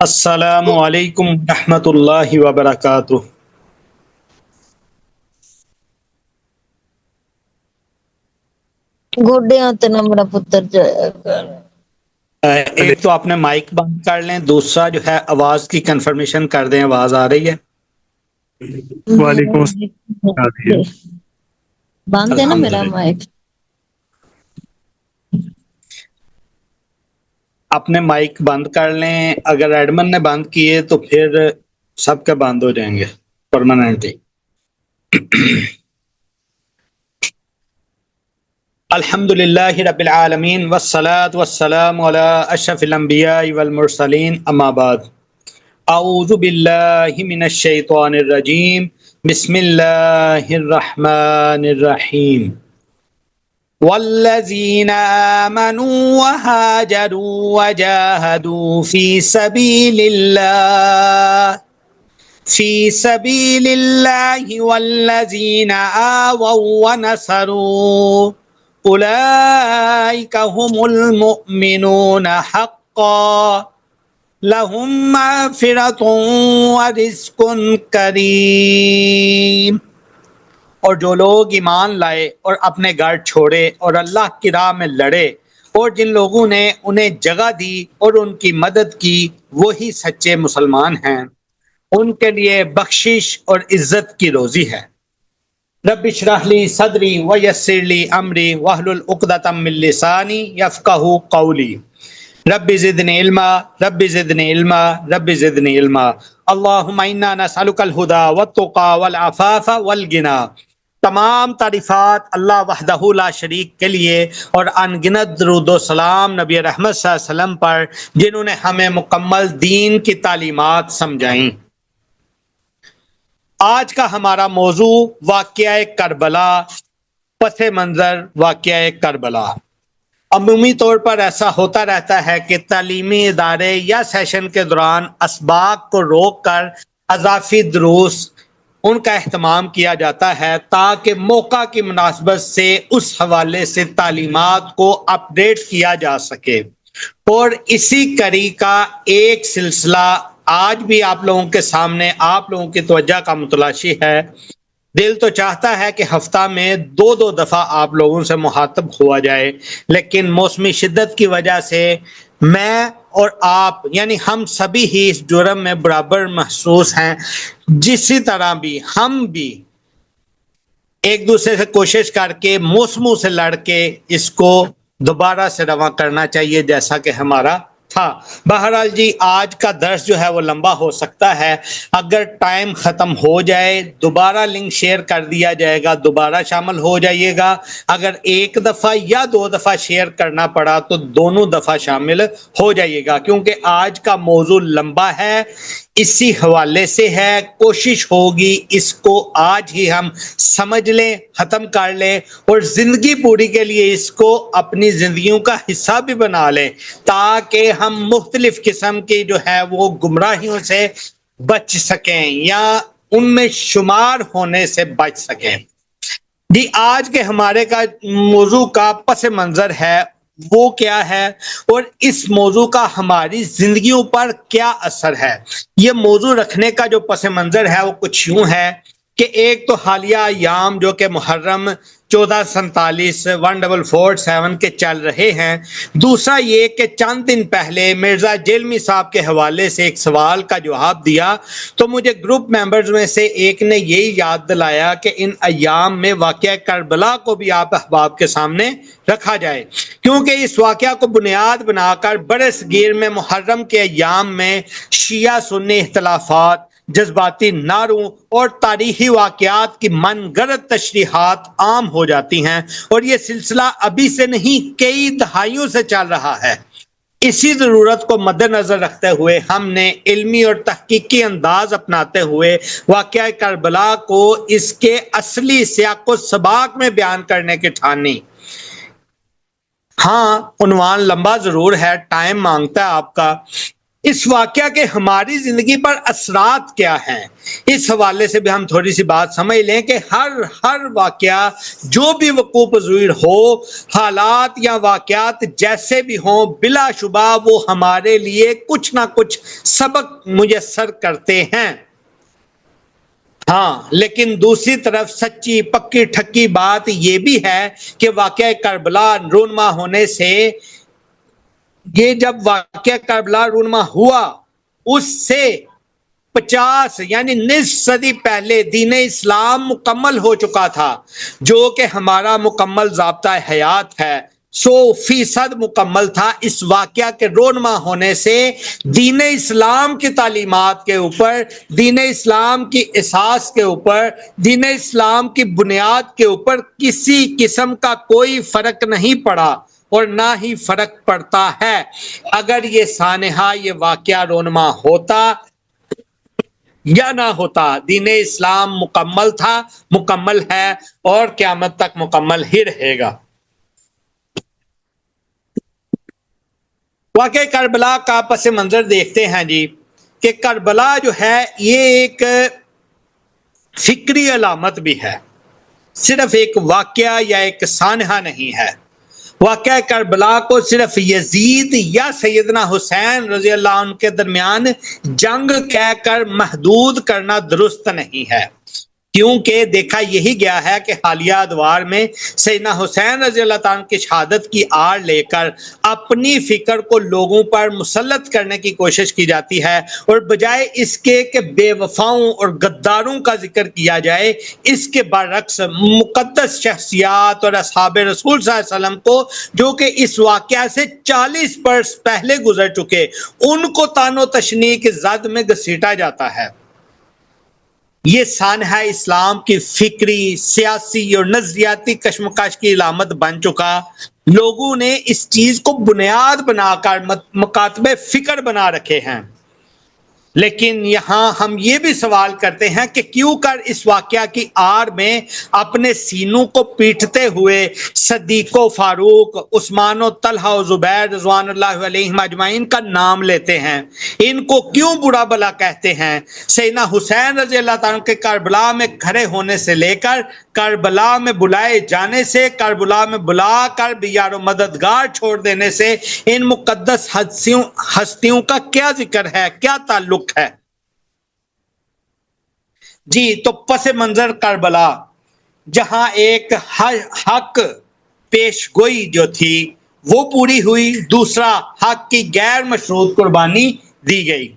السلام علیکم ورحمۃ اللہ وبرکاتہ۔ گوڈیاں تے نہ میرا پتر جایا کر۔ ایک تو آپ نے مائک بند کر لیں، دوسرا جو ہے آواز کی کنفرمیشن کر دیں آواز آ رہی ہے؟ وعلیکم السلام۔ بند ہے نا میرا الحمدللہ۔ مائک؟ اپنے مائک بند کر لیں، اگر ایڈمن نے بند کیے تو پھر سب کے بند ہو جائیں گے پرماننٹلی۔ الحمدللہ رب العالمین والصلاة والسلام علی اشرف الانبیاء والمرسلین، اما بعد۔ اعوذ باللہ من الشیطان الرجیم، بسم اللہ الرحمن الرحیم۔ والذین آمنوا وہاجروا وجاہدوا فی سبیل اللہ والذین آووا ونصروا اولئک هم المؤمنون حقا لہم مغفرۃ ورزق کریم۔ اور جو لوگ ایمان لائے اور اپنے گھر چھوڑے اور اللہ کی راہ میں لڑے، اور جن لوگوں نے انہیں جگہ دی اور ان کی مدد کی، وہی سچے مسلمان ہیں، ان کے لیے بخشش اور عزت کی روزی ہے۔ رب اشرح لی صدری ویسر لی امری واحلل عقدۃ من لسانی یفقہوا قولی۔ رب زدنی علما رب زدنی علما رب زدنی علما۔ اللہم انا نسألک الہدی والتقی والعفاف والغنی۔ تمام تعریفات اللہ وحدہ لا شریک کے لیے، اور ان گنت درود و سلام نبی رحمت صلی اللہ علیہ وسلم پر، جنہوں نے ہمیں مکمل دین کی تعلیمات سمجھائیں۔ آج کا ہمارا موضوع واقعہ کربلا، پس منظر واقعہ کربلا۔ عمومی طور پر ایسا ہوتا رہتا ہے کہ تعلیمی ادارے یا سیشن کے دوران اسباق کو روک کر اضافی دروس ان کا اہتمام کیا جاتا ہے، تاکہ موقع کی مناسبت سے اس حوالے سے تعلیمات کو اپ ڈیٹ کیا جا سکے۔ اور اسی کڑی کا ایک سلسلہ آج بھی آپ لوگوں کے سامنے آپ لوگوں کی توجہ کا متلاشی ہے۔ دل تو چاہتا ہے کہ ہفتہ میں دو دفعہ آپ لوگوں سے مخاطب ہوا جائے، لیکن موسمی شدت کی وجہ سے میں اور آپ یعنی ہم سبھی ہی اس جرم میں برابر محسوس ہیں۔ جسی طرح بھی ہم بھی ایک دوسرے سے کوشش کر کے موسموں سے لڑ کے اس کو دوبارہ سے رواں کرنا چاہیے جیسا کہ ہمارا تھا۔ بہرحال جی، آج کا درس جو ہے وہ لمبا ہو سکتا ہے، اگر ٹائم ختم ہو جائے دوبارہ لنک شیئر کر دیا جائے گا، دوبارہ شامل ہو جائیے گا۔ اگر ایک دفعہ یا دو دفعہ شیئر کرنا پڑا تو دونوں دفعہ شامل ہو جائیے گا، کیونکہ آج کا موضوع لمبا ہے، اسی حوالے سے ہے۔ کوشش ہوگی اس کو آج ہی ہم سمجھ لیں، ختم کر لیں، اور زندگی پوری کے لیے اس کو اپنی زندگیوں کا حصہ بھی بنا لیں، تاکہ ہم مختلف قسم کی جو ہے وہ گمراہیوں سے بچ سکیں یا ان میں شمار ہونے سے بچ سکیں۔ جی، آج کے ہمارے کا موضوع کا پس منظر ہے وہ کیا ہے، اور اس موضوع کا ہماری زندگیوں پر کیا اثر ہے۔ یہ موضوع رکھنے کا جو پس منظر ہے وہ کچھ یوں ہے کہ ایک تو حالیہ ایام جو کہ محرم 1447 1447 کے چل رہے ہیں، دوسرا یہ کہ چند دن پہلے مرزا جیلمی صاحب کے حوالے سے ایک سوال کا جواب دیا تو مجھے گروپ ممبرز میں سے ایک نے یہی یاد دلایا کہ ان ایام میں واقعہ کربلا کو بھی آپ احباب کے سامنے رکھا جائے، کیونکہ اس واقعہ کو بنیاد بنا کر بڑے صغیر میں محرم کے ایام میں شیعہ سنی اختلافات، جذباتی نعروں اور تاریخی واقعات کی من گھڑت تشریحات عام ہو جاتی ہیں، اور یہ سلسلہ ابھی سے نہیں کئی دہائیوں سے چل رہا ہے۔ اسی ضرورت کو مد نظر رکھتے ہوئے ہم نے علمی اور تحقیقی انداز اپناتے ہوئے واقعہ کربلا کو اس کے اصلی سیاق و سباق میں بیان کرنے کی ٹھانی۔ ہاں، عنوان لمبا ضرور ہے، ٹائم مانگتا ہے آپ کا، اس واقعہ کے ہماری زندگی پر اثرات کیا ہیں، اس حوالے سے بھی ہم تھوڑی سی بات سمجھ لیں کہ ہر واقعہ جو بھی وقوع پذیر ہو، حالات یا واقعات جیسے بھی ہوں، بلا شبہ وہ ہمارے لیے کچھ نہ کچھ سبق میسر کرتے ہیں۔ ہاں، لیکن دوسری طرف سچی پکی ٹھکی بات یہ بھی ہے کہ واقعہ کربلا رونما ہونے سے، یہ جب واقعہ کربلا رونما ہوا اس سے 50 یعنی نصف صدی پہلے دین اسلام مکمل ہو چکا تھا، جو کہ ہمارا مکمل ضابطہ حیات ہے، 100% مکمل تھا۔ اس واقعہ کے رونما ہونے سے دین اسلام کی تعلیمات کے اوپر، دین اسلام کی اساس کے اوپر، دین اسلام کی بنیاد کے اوپر کسی قسم کا کوئی فرق نہیں پڑا اور نہ ہی فرق پڑتا ہے۔ اگر یہ سانحہ، یہ واقعہ رونما ہوتا یا نہ ہوتا، دین اسلام مکمل تھا، مکمل ہے اور قیامت تک مکمل ہی رہے گا۔ واقعہ کربلا کا پس منظر دیکھتے ہیں جی، کہ کربلا جو ہے یہ ایک فکری علامت بھی ہے، صرف ایک واقعہ یا ایک سانحہ نہیں ہے۔ واقعہ کربلا کو صرف یزید یا سیدنا حسین رضی اللہ عنہ کے درمیان جنگ کہہ کر محدود کرنا درست نہیں ہے، کیونکہ دیکھا یہی گیا ہے کہ حالیہ ادوار میں سیدنا حسین رضی اللہ تعالیٰ کی شہادت کی آڑ لے کر اپنی فکر کو لوگوں پر مسلط کرنے کی کوشش کی جاتی ہے، اور بجائے اس کے کہ بے وفاؤں اور غداروں کا ذکر کیا جائے، اس کے برعکس مقدس شخصیات اور اصحاب رسول صلی اللہ علیہ وسلم کو، جو کہ اس واقعہ سے 40 برس پہلے گزر چکے، ان کو طعن و تشنیع کی زد میں گھسیٹا جاتا ہے۔ یہ سانحہ اسلام کی فکری، سیاسی اور نظریاتی کشمکش کی علامت بن چکا۔ لوگوں نے اس چیز کو بنیاد بنا کر مکاتب فکر بنا رکھے ہیں، لیکن یہاں ہم یہ بھی سوال کرتے ہیں کہ کیوں کر اس واقعہ کی آڑ میں اپنے سینوں کو پیٹتے ہوئے صدیق و فاروق، عثمان و طلحہ و زبیر رضوان اللہ علیہم اجمعین کا نام لیتے ہیں، ان کو کیوں برا بلا کہتے ہیں؟ سیدنا حسین رضی اللہ تعالیٰ کے کربلا میں کھڑے ہونے سے لے کر کربلا میں بلائے جانے سے، کربلا میں بلا کر بھی یار و مددگار چھوڑ دینے سے ان مقدس ہستیوں کا کیا ذکر ہے، کیا تعلق ہے؟ جی تو پس منظر کربلا، جہاں ایک حق پیش گوئی جو تھی وہ پوری ہوئی، دوسرا حق کی غیر مشروط قربانی دی گئی۔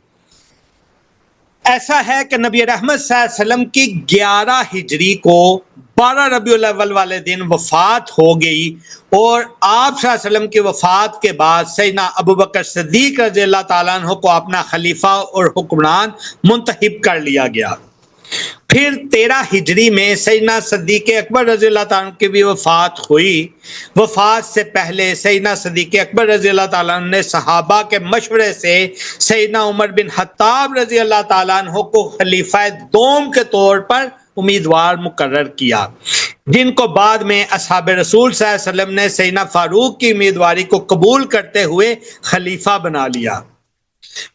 ایسا ہے کہ نبی رحمت صلی اللہ علیہ وسلم کی 11 ہجری کو 12 ربیع الاول والے دن وفات ہو گئی، اور آپ صلی اللہ علیہ وسلم کی وفات کے بعد سیدنا ابوبکر صدیق رضی اللہ تعالیٰ عنہ کو اپنا خلیفہ اور حکمران منتخب کر لیا گیا۔ پھر 13 ہجری میں سیدنا صدیق اکبر رضی اللہ تعالیٰ عنہ کی بھی وفات ہوئی۔ وفات سے پہلے سیدنا صدیق اکبر رضی اللہ تعالیٰ عنہ نے صحابہ کے مشورے سے سیدنا عمر بن خطاب رضی اللہ تعالیٰ عنہ کو خلیفہ دوم کے طور پر امیدوار مقرر کیا، جن کو بعد میں اصحاب رسول صلی اللہ علیہ وسلم نے سیدنا فاروق کی امیدواری کو قبول کرتے ہوئے خلیفہ بنا لیا۔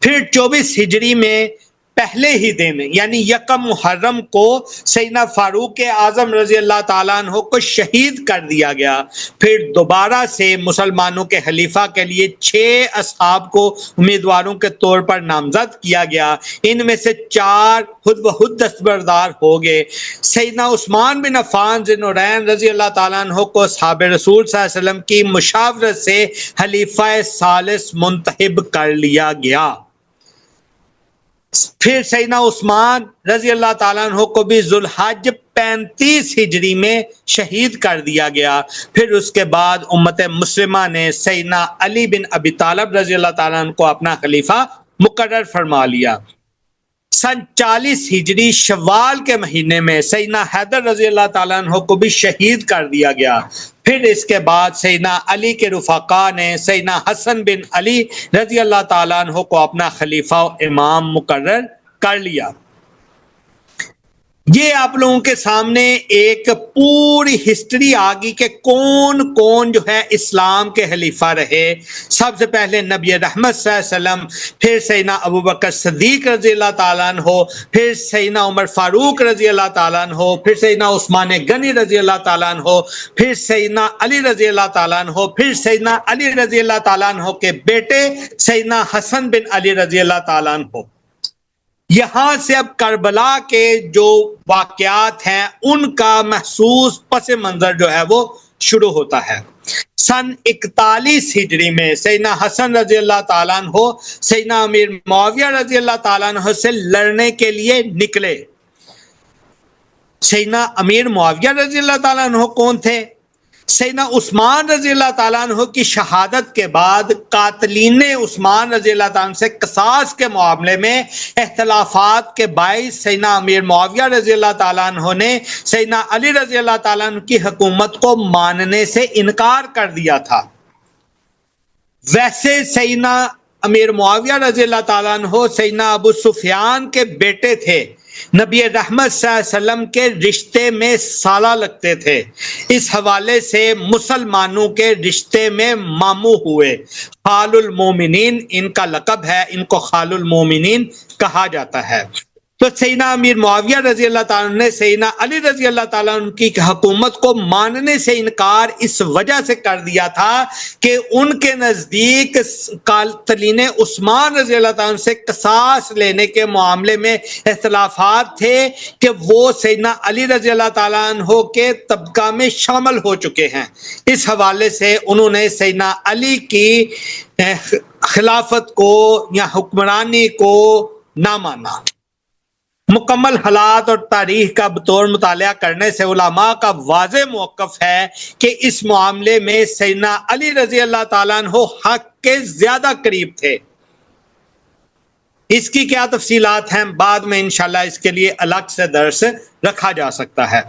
پھر 24 ہجری میں پہلے ہی دن یعنی 1 محرم کو سیدنا فاروق اعظم رضی اللہ تعالیٰ عنہ کو شہید کر دیا گیا۔ پھر دوبارہ سے مسلمانوں کے خلیفہ کے لیے 6 اصحاب کو امیدواروں کے طور پر نامزد کیا گیا، ان میں سے 4 خود بخود دستبردار ہو گئے۔ سیدنا عثمان بن عفان ذی النورین رضی اللہ تعالیٰ عنہ کو اصحاب رسول صلی اللہ علیہ وسلم کی مشاورت سے خلیفہ ثالث منتخب کر لیا گیا۔ پھر سیدنا عثمان رضی اللہ تعالیٰ عنہ کو بھی ذوالحج 35 ہجری میں شہید کر دیا گیا۔ پھر اس کے بعد امت مسلمہ نے سیدنا علی بن ابی طالب رضی اللہ تعالیٰ عنہ کو اپنا خلیفہ مقرر فرما لیا۔ سن 40 ہجری شوال کے مہینے میں سیدنا حیدر رضی اللہ تعالیٰ عنہ کو بھی شہید کر دیا گیا۔ پھر اس کے بعد سیدنا علی کے رفقا نے سیدنا حسن بن علی رضی اللہ تعالیٰ عنہ کو اپنا خلیفہ و امام مقرر کر لیا۔ یہ آپ لوگوں کے سامنے ایک پوری ہسٹری آ گئی کہ کون کون جو ہے اسلام کے خلیفہ رہے. سب سے پہلے نبی رحمت صلی اللہ علیہ وسلم، پھر سیدنا ابوبکر صدیق رضی اللہ تعالیٰ عنہ، پھر سیدنا عمر فاروق رضی اللہ تعالیٰ عنہ، پھر سیدنا عثمان غنی رضی اللہ تعالیٰ عنہ، پھر سیدنا علی رضی اللہ تعالیٰ عنہ، پھر سیدنا علی رضی اللہ تعالیٰ عنہ کے بیٹے سیدنا حسن بن علی رضی اللہ تعالیٰ عنہ. یہاں سے اب کربلا کے جو واقعات ہیں ان کا محسوس پس منظر جو ہے وہ شروع ہوتا ہے. سن 41 ہجری میں سیدنا حسن رضی اللہ تعالیٰ عنہ سیدنا امیر معاویہ رضی اللہ تعالیٰ عنہ سے لڑنے کے لیے نکلے. سیدنا امیر معاویہ رضی اللہ تعالیٰ عنہ کون تھے؟ سیدنا عثمان رضی اللہ تعالیٰ عنہ کی شہادت کے بعد قاتلین عثمان رضی اللہ تعالیٰ عنہ سے قصاص کے معاملے میں اختلافات کے باعث سیدنا امیر معاویہ رضی اللہ تعالیٰ عنہ نے سیدنا علی رضی اللہ تعالیٰ عنہ کی حکومت کو ماننے سے انکار کر دیا تھا. ویسے سیدنا امیر معاویہ رضی اللہ تعالیٰ عنہ سیدنا ابو سفیان کے بیٹے تھے، نبی رحمت صلی اللہ علیہ وسلم کے رشتے میں سالہ لگتے تھے. اس حوالے سے مسلمانوں کے رشتے میں ماموں ہوئے. خال المومنین ان کا لقب ہے، ان کو خال المومنین کہا جاتا ہے. تو سیدنا امیر معاویہ رضی اللہ تعالیٰ نے سیدنا علی رضی اللہ تعالیٰ عنہ کی حکومت کو ماننے سے انکار اس وجہ سے کر دیا تھا کہ ان کے نزدیک قاتلین عثمان رضی اللہ تعالیٰ عنہ سے قصاص لینے کے معاملے میں اختلافات تھے کہ وہ سیدنا علی رضی اللہ تعالیٰ عنہ کے طبقہ میں شامل ہو چکے ہیں. اس حوالے سے انہوں نے سیدنا علی کی خلافت کو یا حکمرانی کو نہ مانا. مکمل حالات اور تاریخ کا بطور مطالعہ کرنے سے علماء کا واضح موقف ہے کہ اس معاملے میں سیدنا علی رضی اللہ تعالیٰ عنہ حق کے زیادہ قریب تھے. اس کی کیا تفصیلات ہیں بعد میں انشاءاللہ اس کے لیے الگ سے درس رکھا جا سکتا ہے.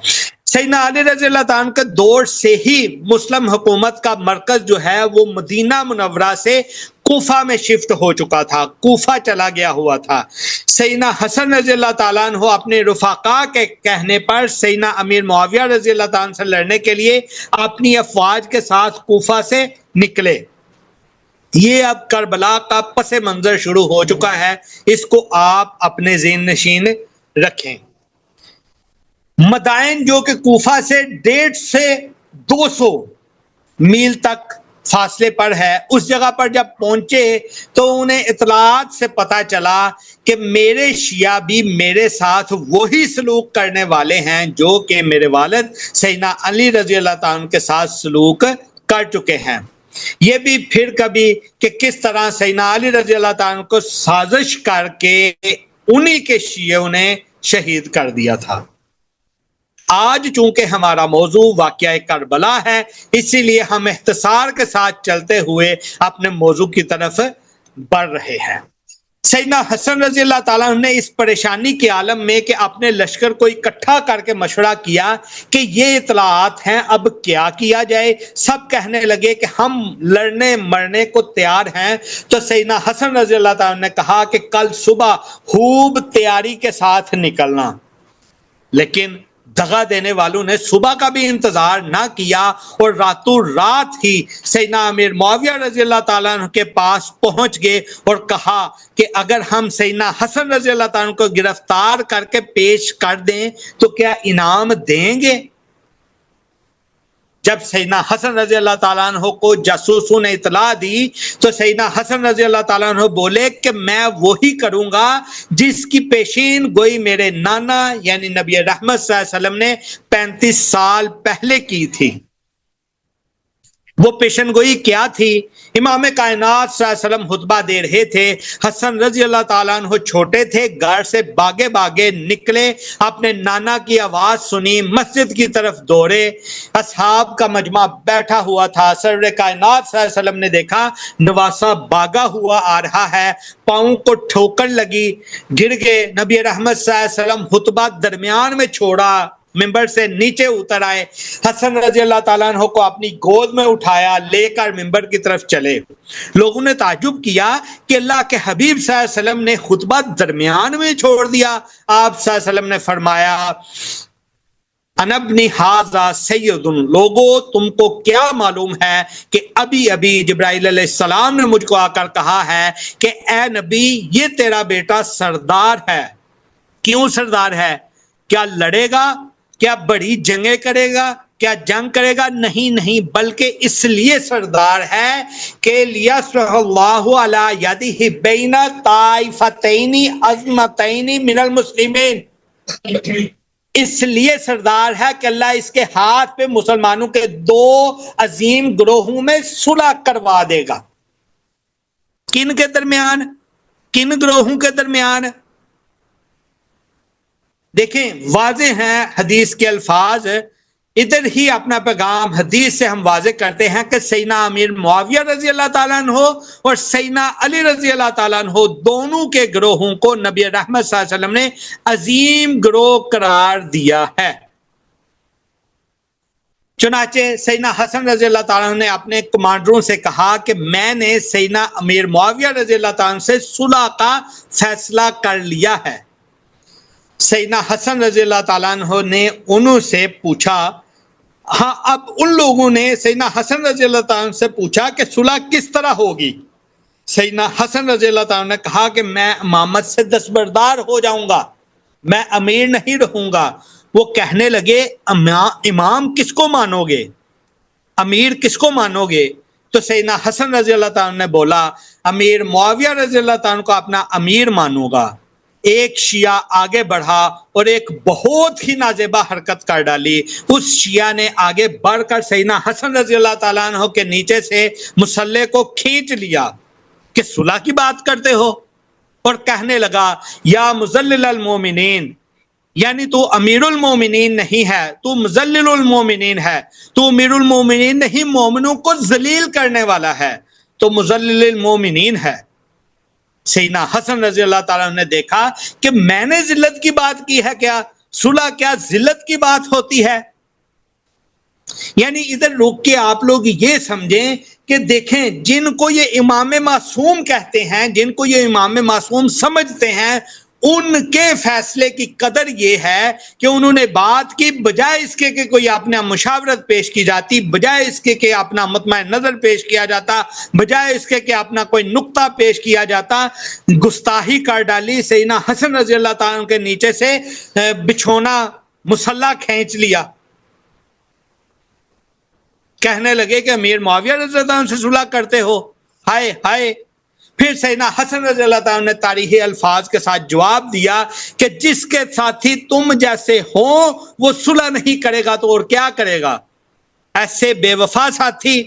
سیدنا علی رضی اللہ تعالیٰ عنہ کے دور سے ہی مسلم حکومت کا مرکز جو ہے وہ مدینہ منورہ سے کوفہ میں شفٹ ہو چکا تھا، کوفہ چلا گیا ہوا تھا. سیدنا حسن رضی اللہ تعالیٰ عنہ اپنے رفقا کے کہنے پر سیدنا امیر معاویہ رضی اللہ تعالیٰ عنہ سے لڑنے کے لیے اپنی افواج کے ساتھ کوفہ سے نکلے. یہ اب کربلا کا پس منظر شروع ہو چکا ہے، اس کو آپ اپنے ذہن نشین رکھیں. مدائن جو کہ کوفہ سے 150 سے 200 میل تک فاصلے پر ہے، اس جگہ پر جب پہنچے تو انہیں اطلاعات سے پتا چلا کہ میرے شیعہ بھی میرے ساتھ وہی سلوک کرنے والے ہیں جو کہ میرے والد سیدنا علی رضی اللہ تعالیٰ عنہ کے ساتھ سلوک کر چکے ہیں. یہ بھی پھر کبھی کہ کس طرح سیدنا علی رضی اللہ تعالیٰ عنہ کو سازش کر کے انہی کے شیعوں نے شہید کر دیا تھا. آج چونکہ ہمارا موضوع واقعہ کربلا ہے، اسی لیے ہم اختصار کے ساتھ چلتے ہوئے اپنے موضوع کی طرف بڑھ رہے ہیں. سیدنا حسن رضی اللہ تعالیٰ عنہ نے اس پریشانی کے عالم میں کہ اپنے لشکر کو اکٹھا کر کے مشورہ کیا کہ یہ اطلاعات ہیں، اب کیا کیا جائے. سب کہنے لگے کہ ہم لڑنے مرنے کو تیار ہیں. تو سیدنا حسن رضی اللہ تعالیٰ عنہ نے کہا کہ کل صبح خوب تیاری کے ساتھ نکلنا. لیکن دغا دینے والوں نے صبح کا بھی انتظار نہ کیا اور راتوں رات ہی سیدنا امیر معاویہ رضی اللہ تعالیٰ عنہ کے پاس پہنچ گئے اور کہا کہ اگر ہم سیدنا حسن رضی اللہ تعالیٰ عنہ کو گرفتار کر کے پیش کر دیں تو کیا انعام دیں گے؟ جب سیدنا حسن رضی اللہ تعالیٰ عنہ کو جاسوسوں نے اطلاع دی تو سیدنا حسن رضی اللہ تعالیٰ عنہ بولے کہ میں وہی کروں گا جس کی پیشین گوئی میرے نانا یعنی نبی رحمت صلی اللہ علیہ وسلم نے 35 سال پہلے کی تھی. وہ پیشن گوئی کیا تھی؟ امام کائنات صلی اللہ علیہ وسلم خطبہ دے رہے تھے، حسن رضی اللہ تعالیٰ عنہ چھوٹے تھے، گھر سے باگے باگے نکلے، اپنے نانا کی آواز سنی، مسجد کی طرف دوڑے. اصحاب کا مجمع بیٹھا ہوا تھا. سرور کائنات صلی اللہ علیہ وسلم نے دیکھا نواسہ باگا ہوا آ رہا ہے، پاؤں کو ٹھوکر لگی، گر گئے. نبی رحمت صلی اللہ علیہ وسلم خطبہ درمیان میں چھوڑا، منبر سے نیچے اتر آئے، حسن رضی اللہ تعالیٰ عنہ کو اپنی گود میں اٹھایا، لے کر منبر کی طرف چلے۔ لوگوں نے تعجب کیا کہ اللہ کے حبیب صلی اللہ علیہ وسلم نے خطبہ درمیان میں چھوڑ دیا۔ آپ صلی اللہ علیہ وسلم نے فرمایا انا ابن ھذا سید، لوگو تم کو کیا معلوم ہے کہ ابھی ابھی جبرائیل علیہ السلام نے مجھ کو آ کر کہا ہے کہ اے نبی یہ تیرا بیٹا سردار ہے۔ کیوں سردار ہے؟ کیا لڑے گا؟ کیا بڑی جنگیں کرے گا؟ کیا جنگ کرے گا؟ نہیں، بلکہ اس لیے سردار ہے کہ لیصلح اللہ علی یدہ بین طائفتین عظمتین من المسلمین، اس لیے سردار ہے کہ اللہ اس کے ہاتھ پہ مسلمانوں کے دو عظیم گروہوں میں صلح کروا دے گا۔ کن کے درمیان؟ کن گروہوں کے درمیان؟ دیکھیں واضح ہیں حدیث کے الفاظ، ادھر ہی اپنا پیغام حدیث سے ہم واضح کرتے ہیں کہ سیدنا امیر معاویہ رضی اللہ تعالیٰ عنہ اور سیدنا علی رضی اللہ تعالیٰ عنہ دونوں کے گروہوں کو نبی رحمت صلی اللہ علیہ وسلم نے عظیم گروہ قرار دیا ہے۔ چنانچہ سیدنا حسن رضی اللہ تعالیٰ عنہ نے اپنے کمانڈروں سے کہا کہ میں نے سیدنا امیر معاویہ رضی اللہ تعالیٰ عنہ سے صلح کا فیصلہ کر لیا ہے۔ سیدنا حسن رضی اللہ تعالیٰ عنہ نے انہوں سے پوچھا، ہاں اب ان لوگوں نے سیدنا حسن رضی اللہ تعالیٰ عنہ سے پوچھا کہ صلح کس طرح ہوگی؟ سیدنا حسن رضی اللہ تعالیٰ عنہ نے کہا کہ میں امامت سے دستبردار ہو جاؤں گا، میں امیر نہیں رہوں گا۔ وہ کہنے لگے امام کس کو مانو گے؟ امیر کس کو مانو گے؟ تو سیدنا حسن رضی اللہ تعالیٰ عنہ نے بولا امیر معاویہ رضی اللہ تعالیٰ عنہ کو اپنا امیر مانوں گا۔ ایک شیعہ آگے بڑھا اور ایک بہت ہی نازیبا حرکت کر ڈالی۔ اس شیعہ نے آگے بڑھ کر سیدنا حسن رضی اللہ تعالیٰ عنہ کے نیچے سے مسلح کو کھینچ لیا کہ صلح کی بات کرتے ہو، اور کہنے لگا یا مذلل المومنین، یعنی تو امیر المومنین نہیں ہے، تو مذلل المومنین ہے، تو امیر المومنین نہیں، مومنوں کو ذلیل کرنے والا ہے، تو مذلل المومنین ہے۔ سیدنا حسن رضی اللہ تعالیٰ نے دیکھا کہ میں نے ذلت کی بات کی ہے، کیا صلح کیا ذلت کی بات ہوتی ہے؟ یعنی ادھر روک کے آپ لوگ یہ سمجھیں کہ دیکھیں جن کو یہ امام معصوم کہتے ہیں، جن کو یہ امام معصوم سمجھتے ہیں، ان کے فیصلے کی قدر یہ ہے کہ انہوں نے بات کی، بجائے اس کے کہ کوئی اپنا مشاورت پیش کی جاتی، بجائے اس کے کہ اپنا مطمع نظر پیش کیا جاتا، بجائے اس کے کہ اپنا کوئی نقطہ پیش کیا جاتا، گستاخی کر ڈالی۔ سیدنا حسن رضی اللہ تعالیٰ کے نیچے سے بچھونا مسلح کھینچ لیا، کہنے لگے کہ امیر معاویہ رضی اللہ عنہ سے صلح کرتے ہو، ہائے ہائے۔ پھر سیدنا حسن رضی اللہ تعالیٰ نے تاریخی الفاظ کے ساتھ جواب دیا کہ جس کے ساتھی تم جیسے ہوں وہ صلح نہیں کرے گا تو اور کیا کرے گا؟ ایسے بے وفا ساتھی،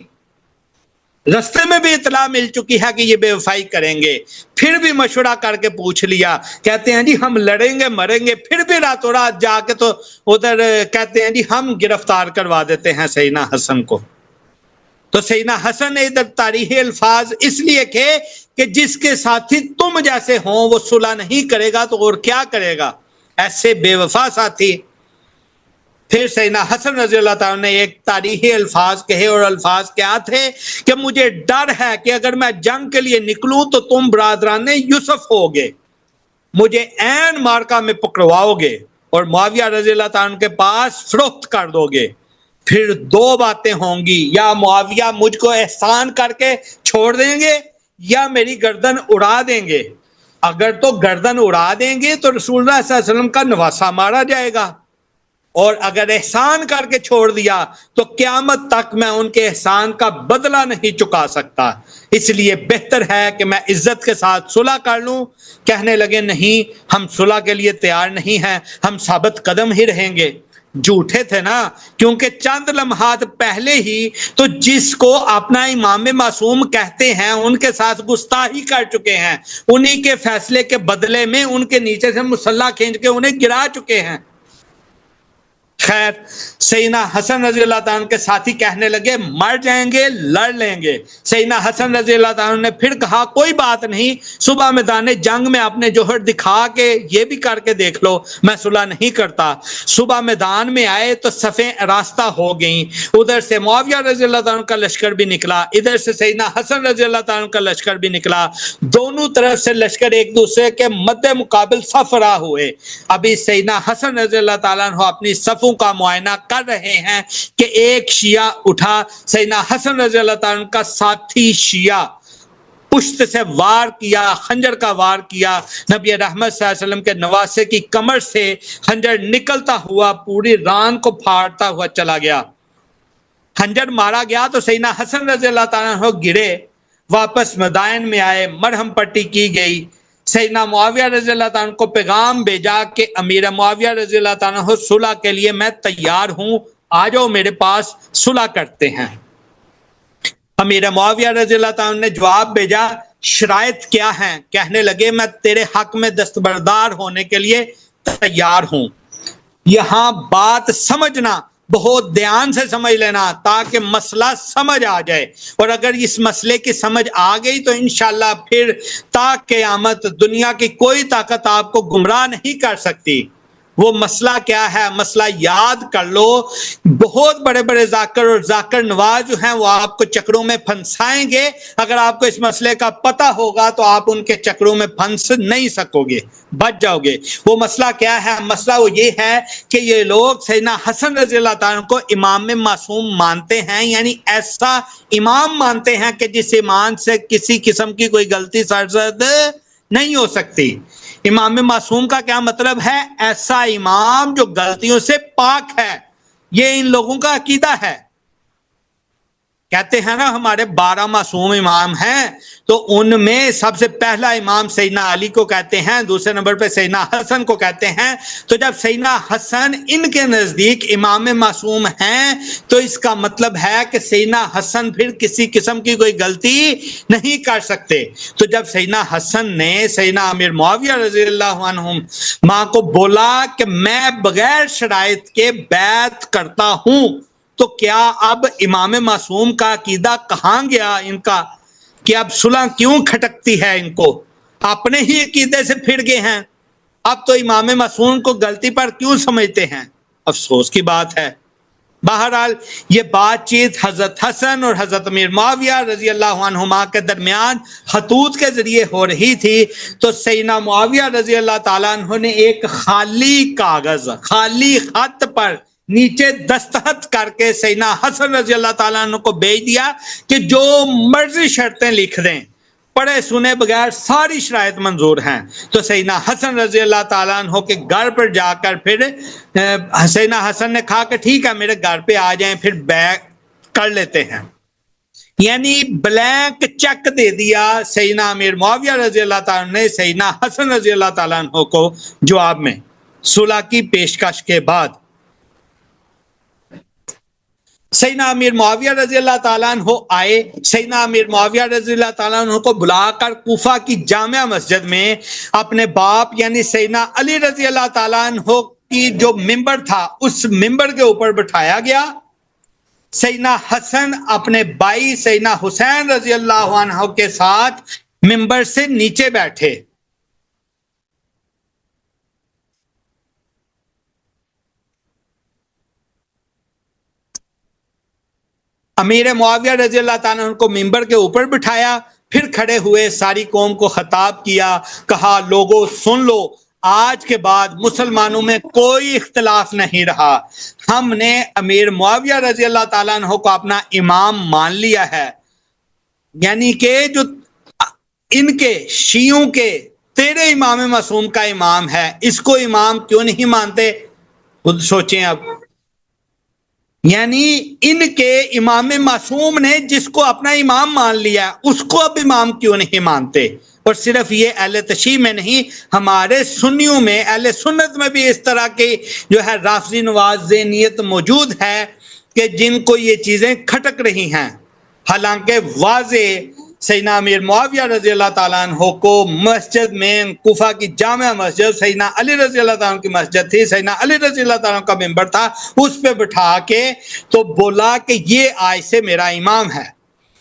رستے میں بھی اطلاع مل چکی ہے کہ یہ بے وفائی کریں گے، پھر بھی مشورہ کر کے پوچھ لیا، کہتے ہیں جی ہم لڑیں گے مریں گے، پھر بھی راتوں رات جا کے تو ادھر کہتے ہیں جی ہم گرفتار کروا دیتے ہیں سیدنا حسن کو۔ تو سیدنا حسن نے ادھر تاریخی الفاظ اس لیے کہ جس کے ساتھی تم جیسے ہوں وہ صلح نہیں کرے گا تو اور کیا کرے گا؟ ایسے بے وفا ساتھی۔ پھر سیدنا حسن رضی اللہ تعالیٰ نے ایک تاریخی الفاظ کہے، اور الفاظ کیا تھے کہ مجھے ڈر ہے کہ اگر میں جنگ کے لیے نکلوں تو تم برادران یوسف ہوگے، مجھے عین مارکا میں پکڑواؤ گے اور معاویہ رضی اللہ تعالیٰ کے پاس فروخت کر دو گے۔ پھر دو باتیں ہوں گی، یا معاویہ مجھ کو احسان کر کے چھوڑ دیں گے یا میری گردن اڑا دیں گے۔ اگر تو گردن اڑا دیں گے تو رسول اللہ صلی اللہ علیہ وسلم کا نواسہ مارا جائے گا، اور اگر احسان کر کے چھوڑ دیا تو قیامت تک میں ان کے احسان کا بدلہ نہیں چکا سکتا، اس لیے بہتر ہے کہ میں عزت کے ساتھ صلح کر لوں۔ کہنے لگے نہیں، ہم صلح کے لیے تیار نہیں ہیں، ہم ثابت قدم ہی رہیں گے۔ جھوٹے تھے نا، کیونکہ چند لمحات پہلے ہی تو جس کو اپنا امام معصوم کہتے ہیں ان کے ساتھ گستاخی کر چکے ہیں، انہی کے فیصلے کے بدلے میں ان کے نیچے سے مسلح کھینچ کے انہیں گرا چکے ہیں۔ خیر سیدنا حسن رضی اللہ تعالیٰ کے ساتھی کہنے لگے مر جائیں گے لڑ لیں گے. سیدنا حسن رضی اللہ تعالیٰ نے پھر کہا کوئی بات نہیں، صبح میدان جنگ میں اپنے جوہر دکھا کے یہ بھی کر کے دیکھ لو، میں صلح نہیں کرتا. صبح میدان میں آئے تو صفیں راستہ ہو گئیں. ادھر سے معاویہ رضی اللہ تعالیٰ کا لشکر بھی نکلا، ادھر سے سیدنا حسن رضی اللہ تعالیٰ کا لشکر بھی نکلا. دونوں طرف سے لشکر ایک دوسرے کے مد مقابل صف راہ ہوئے. ابھی سیدنا حسن رضی اللہ تعالیٰ اپنی صفوں کا معائنہ کر رہے ہیں کہ ایک شیعہ اٹھا. سیدنا حسن رضی اللہ تعالیٰ کا ساتھی شیعہ پشت سے وار کیا، خنجر کا وار کیا. نبی رحمت صلی اللہ علیہ وسلم کے نواسے کی کمر سے خنجر نکلتا ہوا پوری ران کو پھاڑتا ہوا چلا گیا. خنجر مارا گیا تو سیدنا حسن رضی اللہ تعالیٰ گرے، واپس میدان میں آئے، مرہم پٹی کی گئی. سیدنا معاویہ رضی اللہ تعالیٰ کو پیغام بھیجا کہ امیر معاویہ رضی اللہ تعالیٰ صلح کے لیے میں تیار ہوں، آ جاؤ میرے پاس صلح کرتے ہیں. امیر معاویہ رضی اللہ تعالیٰ نے جواب بھیجا شرائط کیا ہیں؟ کہنے لگے میں تیرے حق میں دستبردار ہونے کے لیے تیار ہوں. یہاں بات سمجھنا، بہت دھیان سے سمجھ لینا تاکہ مسئلہ سمجھ آ جائے، اور اگر اس مسئلے کی سمجھ آ گئی تو انشاءاللہ پھر تا قیامت دنیا کی کوئی طاقت آپ کو گمراہ نہیں کر سکتی. وہ مسئلہ کیا ہے؟ مسئلہ یاد کر لو. بہت بڑے بڑے ذاکر اور ذاکر نواز جو ہیں وہ آپ کو چکروں میں پھنسائیں گے. اگر آپ کو اس مسئلے کا پتہ ہوگا تو آپ ان کے چکروں میں پھنس نہیں سکو گے، بچ جاؤ گے. وہ مسئلہ کیا ہے؟ مسئلہ وہ یہ ہے کہ یہ لوگ سیدنا حسن رضی اللہ تعالیٰ کو امام معصوم مانتے ہیں، یعنی ایسا امام مانتے ہیں کہ جس ایمان سے کسی قسم کی کوئی غلطی سرزد نہیں ہو سکتی. امام معصوم کا کیا مطلب ہے؟ ایسا امام جو غلطیوں سے پاک ہے. یہ ان لوگوں کا عقیدہ ہے. کہتے ہیں نا ہمارے 12 معصوم امام ہیں، تو ان میں سب سے پہلا امام سیدنا علی کو کہتے ہیں، دوسرے نمبر پہ سیدنا حسن کو کہتے ہیں. تو جب سیدنا حسن ان کے نزدیک امام معصوم ہیں تو اس کا مطلب ہے کہ سیدنا حسن پھر کسی قسم کی کوئی غلطی نہیں کر سکتے. تو جب سیدنا حسن نے سیدنا امیر معاویہ رضی اللہ عنہ ماں کو بولا کہ میں بغیر شرائط کے بیعت کرتا ہوں، تو کیا اب امام معصوم کا عقیدہ کہاں گیا ان کا؟ کہ اب صلح کیوں کھٹکتی ہے ان کو؟ اپنے ہی عقیدے سے پھر گئے ہیں. اب تو امام معصوم کو غلطی پر کیوں سمجھتے ہیں؟ افسوس کی بات ہے. بہرحال یہ بات چیت حضرت حسن اور حضرت امیر معاویہ رضی اللہ عنہما کے درمیان خطوط کے ذریعے ہو رہی تھی. تو سیدنا معاویہ رضی اللہ تعالیٰ عنہ نے ایک خالی کاغذ، خالی خط پر نیچے دستخط کر کے سیدنا حسن رضی اللہ تعالیٰ عنہ کو بھیج دیا کہ جو مرضی شرطیں لکھ دیں، پڑھے سنے بغیر ساری شرائط منظور ہیں. تو سیدنا حسن رضی اللہ تعالیٰ عنہ کے گھر پر جا کر پھر سیدنا حسن نے کہا کہ ٹھیک ہے میرے گھر پہ آ جائیں، پھر بیعت کر لیتے ہیں. یعنی بلینک چیک دے دیا سیدنا امیر معاویہ رضی اللہ تعالیٰ نے سیدنا حسن رضی اللہ تعالیٰ عنہ کو جواب میں صلح کی پیشکش کے بعد. سیدنا امیر معاویہ رضی اللہ تعالیٰ عنہ آئے. سیدنا امیر معاویہ رضی اللہ تعالیٰ عنہ کو بلا کر کوفہ کی جامع مسجد میں اپنے باپ یعنی سیدنا علی رضی اللہ تعالیٰ عنہ کی جو ممبر تھا اس ممبر کے اوپر بٹھایا گیا. سیدنا حسن اپنے بھائی سیدنا حسین رضی اللہ عنہ کے ساتھ ممبر سے نیچے بیٹھے. امیر معاویہ رضی اللہ تعالیٰ عنہ کو ممبر کے اوپر بٹھایا، پھر کھڑے ہوئے ساری قوم کو خطاب کیا. کہا لوگو سن لو، آج کے بعد مسلمانوں میں کوئی اختلاف نہیں رہا. ہم نے امیر معاویہ رضی اللہ تعالیٰ عنہ کو اپنا امام مان لیا ہے. یعنی کہ جو ان کے شیعوں کے تیرے امام معصوم کا امام ہے، اس کو امام کیوں نہیں مانتے؟ خود سوچیں اب. یعنی ان کے امام معصوم نے جس کو اپنا امام مان لیا اس کو اب امام کیوں نہیں مانتے؟ اور صرف یہ اہل تشیع میں نہیں، ہمارے سنیوں میں، اہل سنت میں بھی اس طرح کی جو ہے رافضی نواز ذہنیت موجود ہے کہ جن کو یہ چیزیں کھٹک رہی ہیں. حالانکہ واضح سیدنا امیر معاویہ رضی اللہ تعالیٰ عنہ کو مسجد میں کوفہ کی جامع مسجد سیدنا علی رضی اللہ تعالیٰ عنہ کی مسجد تھی، سیدنا علی رضی اللہ تعالیٰ عنہ کا ممبر تھا، اس پہ بٹھا کے تو بولا کہ یہ آج سے میرا امام ہے۔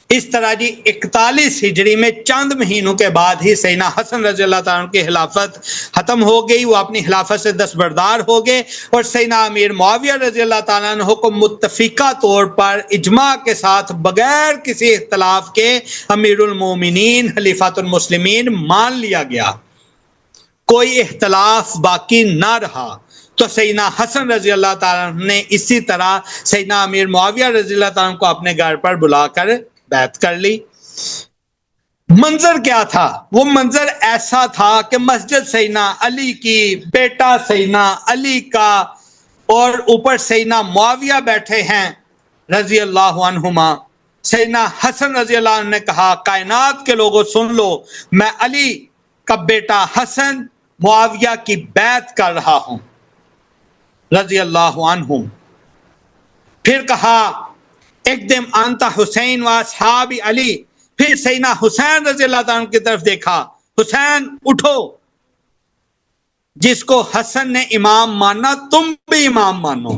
اس طرح جی 41 ہجری میں چند مہینوں کے بعد ہی سیدنا حسن رضی اللہ تعالیٰ عنہ کی خلافت ختم ہو گئی، وہ اپنی خلافت سے دستبردار ہو گئے، اور سیدنا امیر معاویہ رضی اللہ تعالیٰ عنہ کو متفقہ طور پر اجماع کے ساتھ بغیر کسی اختلاف کے امیر المومنین خلیفۃ المسلمین مان لیا گیا، کوئی اختلاف باقی نہ رہا۔ تو سیدنا حسن رضی اللہ تعالیٰ عنہ نے اسی طرح سیدنا امیر معاویہ رضی اللہ تعالیٰ عنہ کو اپنے گھر پر بلا کر بیعت کر لی۔ منظر کیا تھا؟ وہ منظر ایسا تھا کہ مسجد سیدنا علی کی، بیٹا سیدنا علی کا، اور اوپر سیدنا معاویہ بیٹھے ہیں رضی اللہ عنہما۔ سیدنا حسن رضی اللہ عنہ نے کہا کائنات کے لوگوں سن لو، میں علی کا بیٹا حسن معاویہ کی بیعت کر رہا ہوں رضی اللہ عنہ۔ پھر کہا اقدم انت حسین و اصحاب علی، پھر سیدنا حسین رضی اللہ تعالیٰ عنہ کی طرف دیکھا، حسین اٹھو، جس کو حسن نے امام مانا تم بھی امام مانو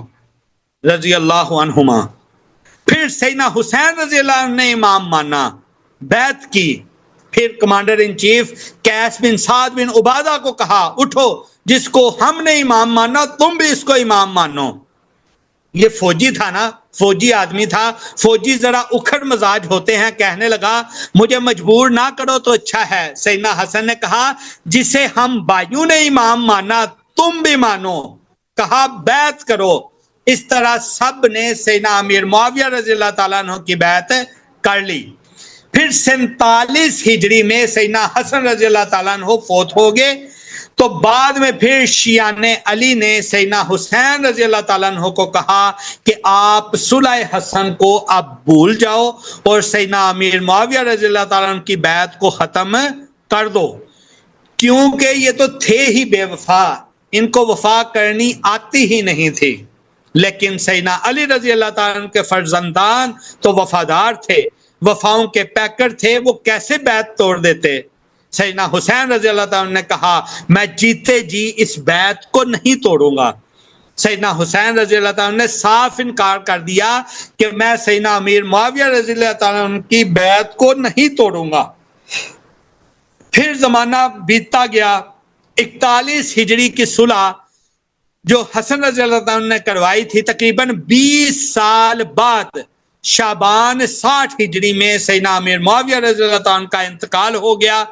رضی اللہ عنہما۔ پھر سیدنا حسین رضی اللہ عنہ نے امام مانا، بیعت کی۔ پھر کمانڈر ان چیف قیس بن سعد بن عبادہ کو کہا اٹھو، جس کو ہم نے امام مانا تم بھی اس کو امام مانو۔ یہ فوجی تھا نا، فوجی آدمی تھا، فوجی ذرا اکھڑ مزاج ہوتے ہیں، کہنے لگا مجھے مجبور نہ کرو تو اچھا ہے۔ سیدنا حسن نے کہا جسے ہم بھائیوں نے امام مانا تم بھی مانو، کہا بیعت کرو۔ اس طرح سب نے سیدنا امیر معاویہ رضی اللہ تعالیٰ عنہ کی بیعت کر لی۔ پھر 47 ہجری میں سیدنا حسن رضی اللہ تعالیٰ عنہ فوت ہو گئے، تو بعد میں پھر شیعان علی نے سیدنا حسین رضی اللہ تعالیٰ عنہ کو کہا کہ آپ صلح حسن کو اب بھول جاؤ اور سیدنا امیر معاویہ رضی اللہ تعالیٰ عنہ کی بیعت کو ختم کر دو، کیونکہ یہ تو تھے ہی بے وفا، ان کو وفا کرنی آتی ہی نہیں تھی۔ لیکن سیدنا علی رضی اللہ تعالیٰ عنہ کے فرزندان تو وفادار تھے، وفاؤں کے پیکر تھے، وہ کیسے بیعت توڑ دیتے؟ سیدنا حسین رضی اللہ تعالیٰ عنہ نے کہا میں جیتے جی اس بیعت کو نہیں توڑوں گا۔ سیدنا حسین رضی اللہ تعالیٰ عنہ نے صاف انکار کر دیا کہ میں سیدنا امیر معاویہ رضی اللہ تعالیٰ عنہ کی بیعت کو نہیں توڑوں گا۔ پھر زمانہ بیتتا گیا، 41 ہجری کی صلح جو حسن رضی اللہ تعالیٰ عنہ نے کروائی تھی، تقریباً 20 سال بعد شعبان 60 ہجری میں سیدنا امیر معاویہ رضی اللہ تعالیٰ عنہ کا انتقال ہو گیا۔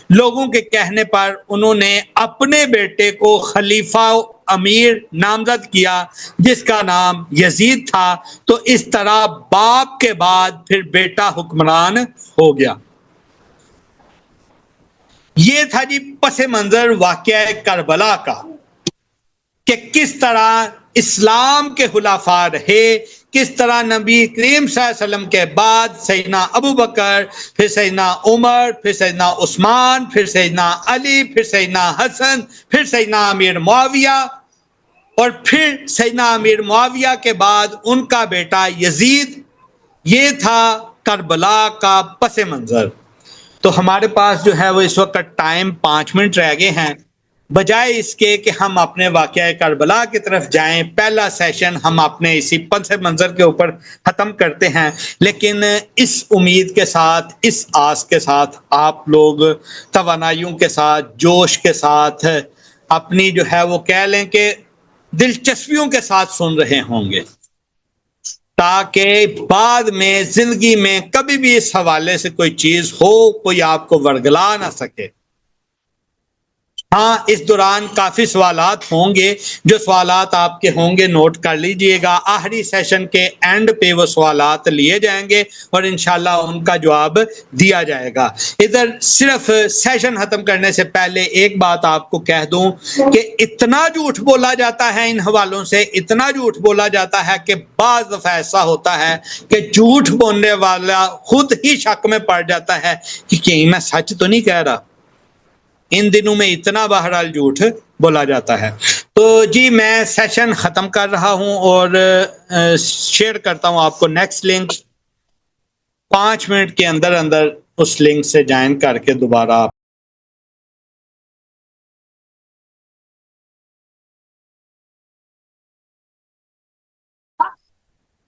لوگوں کے کہنے پر انہوں نے اپنے بیٹے کو خلیفہ امیر نامزد کیا جس کا نام یزید تھا، تو اس طرح باپ کے بعد پھر بیٹا حکمران ہو گیا۔ یہ تھا جی پس منظر واقعہ کربلا کا، کہ کس طرح اسلام کے خلفاء رہے، کس طرح نبی کریم صلی اللہ علیہ وسلم کے بعد سیدنا ابو بکر، پھر سیدنا عمر، پھر سیدنا عثمان، پھر سیدنا علی، پھر سیدنا حسن، پھر سیدنا امیر معاویہ، اور پھر سیدنا امیر معاویہ کے بعد ان کا بیٹا یزید۔ یہ تھا کربلا کا پس منظر۔ تو ہمارے پاس جو ہے وہ اس وقت ٹائم 5 منٹ رہ گئے ہیں، بجائے اس کے کہ ہم اپنے واقعہ کربلا کی طرف جائیں، پہلا سیشن ہم اپنے اسی پس منظر کے اوپر ختم کرتے ہیں، لیکن اس امید کے ساتھ، اس آس کے ساتھ آپ لوگ توانائیوں کے ساتھ، جوش کے ساتھ، اپنی جو ہے وہ کہہ لیں کہ دلچسپیوں کے ساتھ سن رہے ہوں گے، تاکہ بعد میں زندگی میں کبھی بھی اس حوالے سے کوئی چیز ہو، کوئی آپ کو ورگلا نہ سکے۔ ہاں اس دوران کافی سوالات ہوں گے، جو سوالات آپ کے ہوں گے نوٹ کر لیجئے گا، آخری سیشن کے اینڈ پہ وہ سوالات لیے جائیں گے اور انشاءاللہ ان کا جواب دیا جائے گا۔ ادھر صرف سیشن ختم کرنے سے پہلے ایک بات آپ کو کہہ دوں کہ اتنا جھوٹ بولا جاتا ہے ان حوالوں سے، اتنا جھوٹ بولا جاتا ہے کہ بعض دفعہ ایسا ہوتا ہے کہ جھوٹ بولنے والا خود ہی شک میں پڑ جاتا ہے کہ کہیں میں سچ تو نہیں کہہ رہا۔ ان دنوں میں اتنا بہرحال جھوٹ بولا جاتا ہے۔ تو جی میں سیشن ختم کر رہا ہوں اور شیئر کرتا ہوں آپ کو نیکسٹ لنک، 5 منٹ کے اندر اندر اس لنک سے جوائن کر کے دوبارہ آپ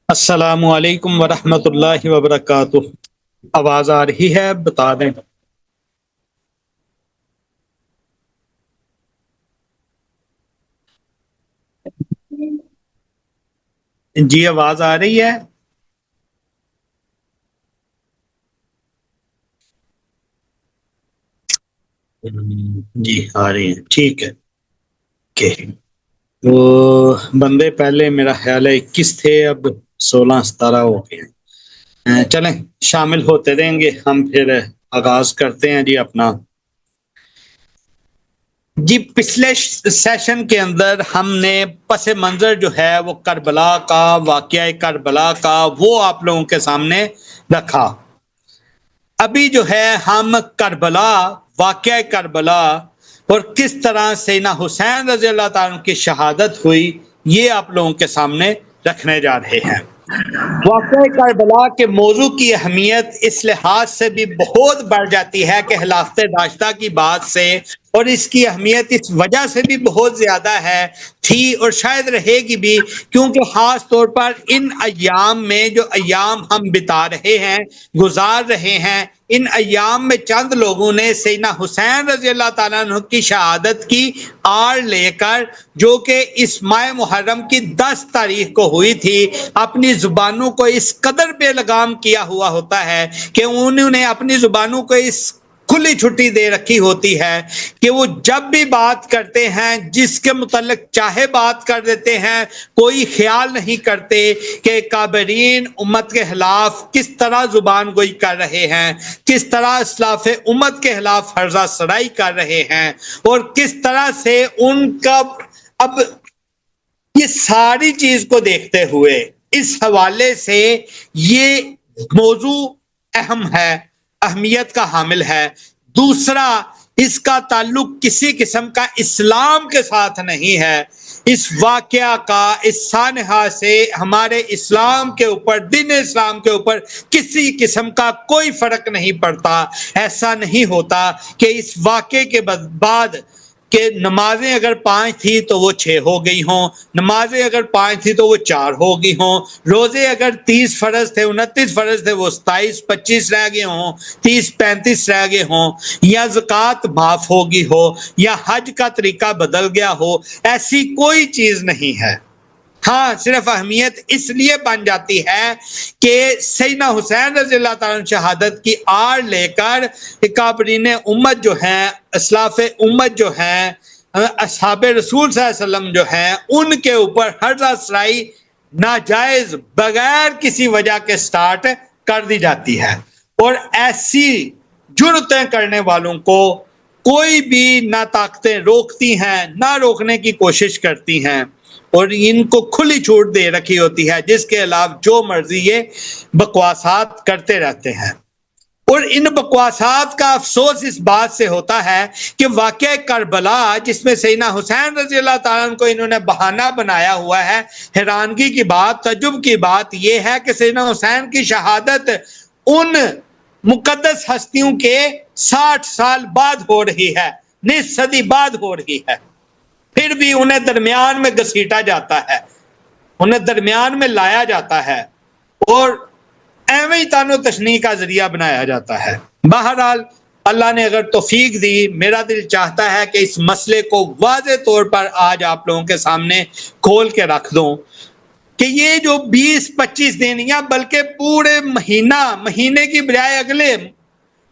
السلام علیکم ورحمۃ اللہ وبرکاتہ. آواز آ رہی ہے؟ بتا دیں. جی آواز آ رہی ہے؟ جی آ رہی ہے، ٹھیک ہے. تو بندے پہلے میرا خیال ہے 21 تھے، اب 16-17 ہو گئے ہیں. چلیں شامل ہوتے رہیں گے ہم، پھر آغاز کرتے ہیں جی اپنا. جی پچھلے سیشن کے اندر ہم نے پس منظر جو ہے وہ کربلا کا، واقعہ کربلا کا، وہ آپ لوگوں کے سامنے رکھا. ابھی جو ہے ہم کربلا، واقعہ کربلا اور کس طرح سیدنا حسین رضی اللہ تعالیٰ کی شہادت ہوئی، یہ آپ لوگوں کے سامنے رکھنے جا رہے ہیں. واقعہ کربلا کے موضوع کی اہمیت اس لحاظ سے بھی بہت بڑھ جاتی ہے کہ خلافت راشدہ کی بات سے، اور اس کی اہمیت اس وجہ سے بھی بہت زیادہ ہے تھی اور شاید رہے گی بھی، کیونکہ خاص طور پر ان ایام میں جو ایام ہم بتا رہے ہیں، گزار رہے ہیں، ان ایام میں چند لوگوں نے سیدنا حسین رضی اللہ تعالیٰ عنہ کی شہادت کی آڑ لے کر، جو کہ اس ماہ محرم کی 10 تاریخ کو ہوئی تھی، اپنی زبانوں کو اس قدر بے لگام کیا ہوا ہوتا ہے کہ انہوں نے اپنی زبانوں کو اس کھلی چھٹی دے رکھی ہوتی ہے کہ وہ جب بھی بات کرتے ہیں جس کے متعلق چاہے بات کر دیتے ہیں، کوئی خیال نہیں کرتے کہ کابرین امت کے خلاف کس طرح زبان گوئی کر رہے ہیں، کس طرح اسلاف امت کے خلاف ہرزہ سرائی کر رہے ہیں، اور کس طرح سے ان کا اب یہ ساری چیز کو دیکھتے ہوئے اس حوالے سے یہ موضوع اہم ہے، اہمیت کا حامل ہے. دوسرا، اس کا تعلق کسی قسم کا اسلام کے ساتھ نہیں ہے. اس واقعہ کا، اس سانحہ سے ہمارے اسلام کے اوپر، دین اسلام کے اوپر کسی قسم کا کوئی فرق نہیں پڑتا. ایسا نہیں ہوتا کہ اس واقعے کے بعد کہ نمازیں اگر 5 تھی تو وہ 6 ہو گئی ہوں، نمازیں اگر 5 تھی تو وہ 4 ہو گئی ہوں، روزے اگر 30 فرض تھے، 29 فرض تھے، وہ 27-25 رہ گئے ہوں، 30-35 رہ گئے ہوں، یا زکوٰۃ معاف ہوگی ہو، یا حج کا طریقہ بدل گیا ہو. ایسی کوئی چیز نہیں ہے. ہاں صرف اہمیت اس لیے بن جاتی ہے کہ سیدنا حسین رضی اللہ تعالیٰ عنہ شہادت کی آڑ لے کر کابرین امت جو ہیں، اسلاف امت جو ہیں، اصحاب رسول صلی اللہ علیہ وسلم جو ہیں، ان کے اوپر ہرزہ سرائی ناجائز بغیر کسی وجہ کے سٹارٹ کر دی جاتی ہے. اور ایسی جرتیں کرنے والوں کو کوئی بھی نہ طاقتیں روکتی ہیں، نہ روکنے کی کوشش کرتی ہیں، اور ان کو کھلی چھوٹ دے رکھی ہوتی ہے، جس کے علاوہ جو مرضی یہ بکواسات کرتے رہتے ہیں. اور ان بکواسات کا افسوس اس بات سے ہوتا ہے کہ واقعہ کربلا، جس میں سیدنا حسین رضی اللہ تعالیٰ عنہ کو انہوں نے بہانہ بنایا ہوا ہے، حیرانگی کی بات، تعجب کی بات یہ ہے کہ سیدنا حسین کی شہادت ان مقدس ہستیوں کے 60 سال بعد ہو رہی ہے، نصف صدی بعد ہو رہی ہے، پھر بھی انہیں درمیان میں گھسیٹا جاتا ہے، انہیں درمیان میں لایا جاتا ہے، اور ایویں ہی تانو تشنیع کا ذریعہ بنایا جاتا ہے. بہرحال اللہ نے اگر توفیق دی، میرا دل چاہتا ہے کہ اس مسئلے کو واضح طور پر آج آپ لوگوں کے سامنے کھول کے رکھ دوں کہ یہ جو 20-25 دن یا بلکہ پورے مہینے کی بجائے اگلے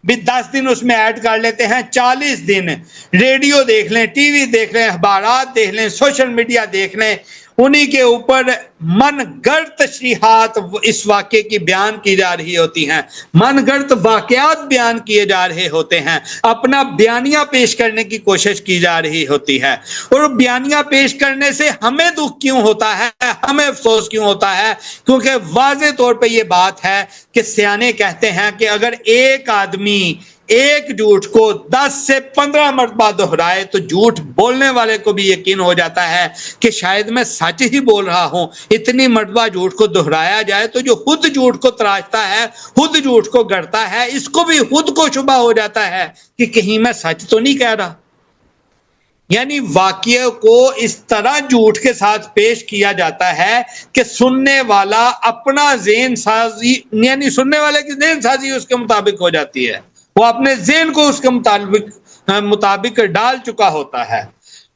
بھی 10 دن اس میں ایڈ کر لیتے ہیں، 40 دن ریڈیو دیکھ لیں، ٹی وی دیکھ لیں، اخبارات دیکھ لیں، سوشل میڈیا دیکھ لیں، انہی کے اوپر من گھڑت تشریحات اس واقعے کی بیان کی جا رہی ہوتی ہیں، من گھڑت واقعات بیان کیے جا رہے ہوتے ہیں، اپنا بیانیہ پیش کرنے کی کوشش کی جا رہی ہوتی ہے. اور بیانیہ پیش کرنے سے ہمیں دکھ کیوں ہوتا ہے، ہمیں افسوس کیوں ہوتا ہے؟ کیونکہ واضح طور پہ یہ بات ہے کہ سیانے کہتے ہیں کہ اگر ایک آدمی ایک جھوٹ کو 10 سے 15 مرتبہ دہرائے تو جھوٹ بولنے والے کو بھی یقین ہو جاتا ہے کہ شاید میں سچ ہی بول رہا ہوں. اتنی مرتبہ جھوٹ کو دہرایا جائے تو جو خود جھوٹ کو تراشتا ہے، خود جھوٹ کو گڑتا ہے، اس کو بھی خود کو شبہ ہو جاتا ہے کہ کہیں میں سچ تو نہیں کہہ رہا. یعنی واقعے کو اس طرح جھوٹ کے ساتھ پیش کیا جاتا ہے کہ سننے والا اپنا ذہن سازی، یعنی سننے والے کی ذہن سازی اس کے مطابق ہو جاتی ہے، وہ اپنے ذہن کو اس کے مطابق ڈال چکا ہوتا ہے.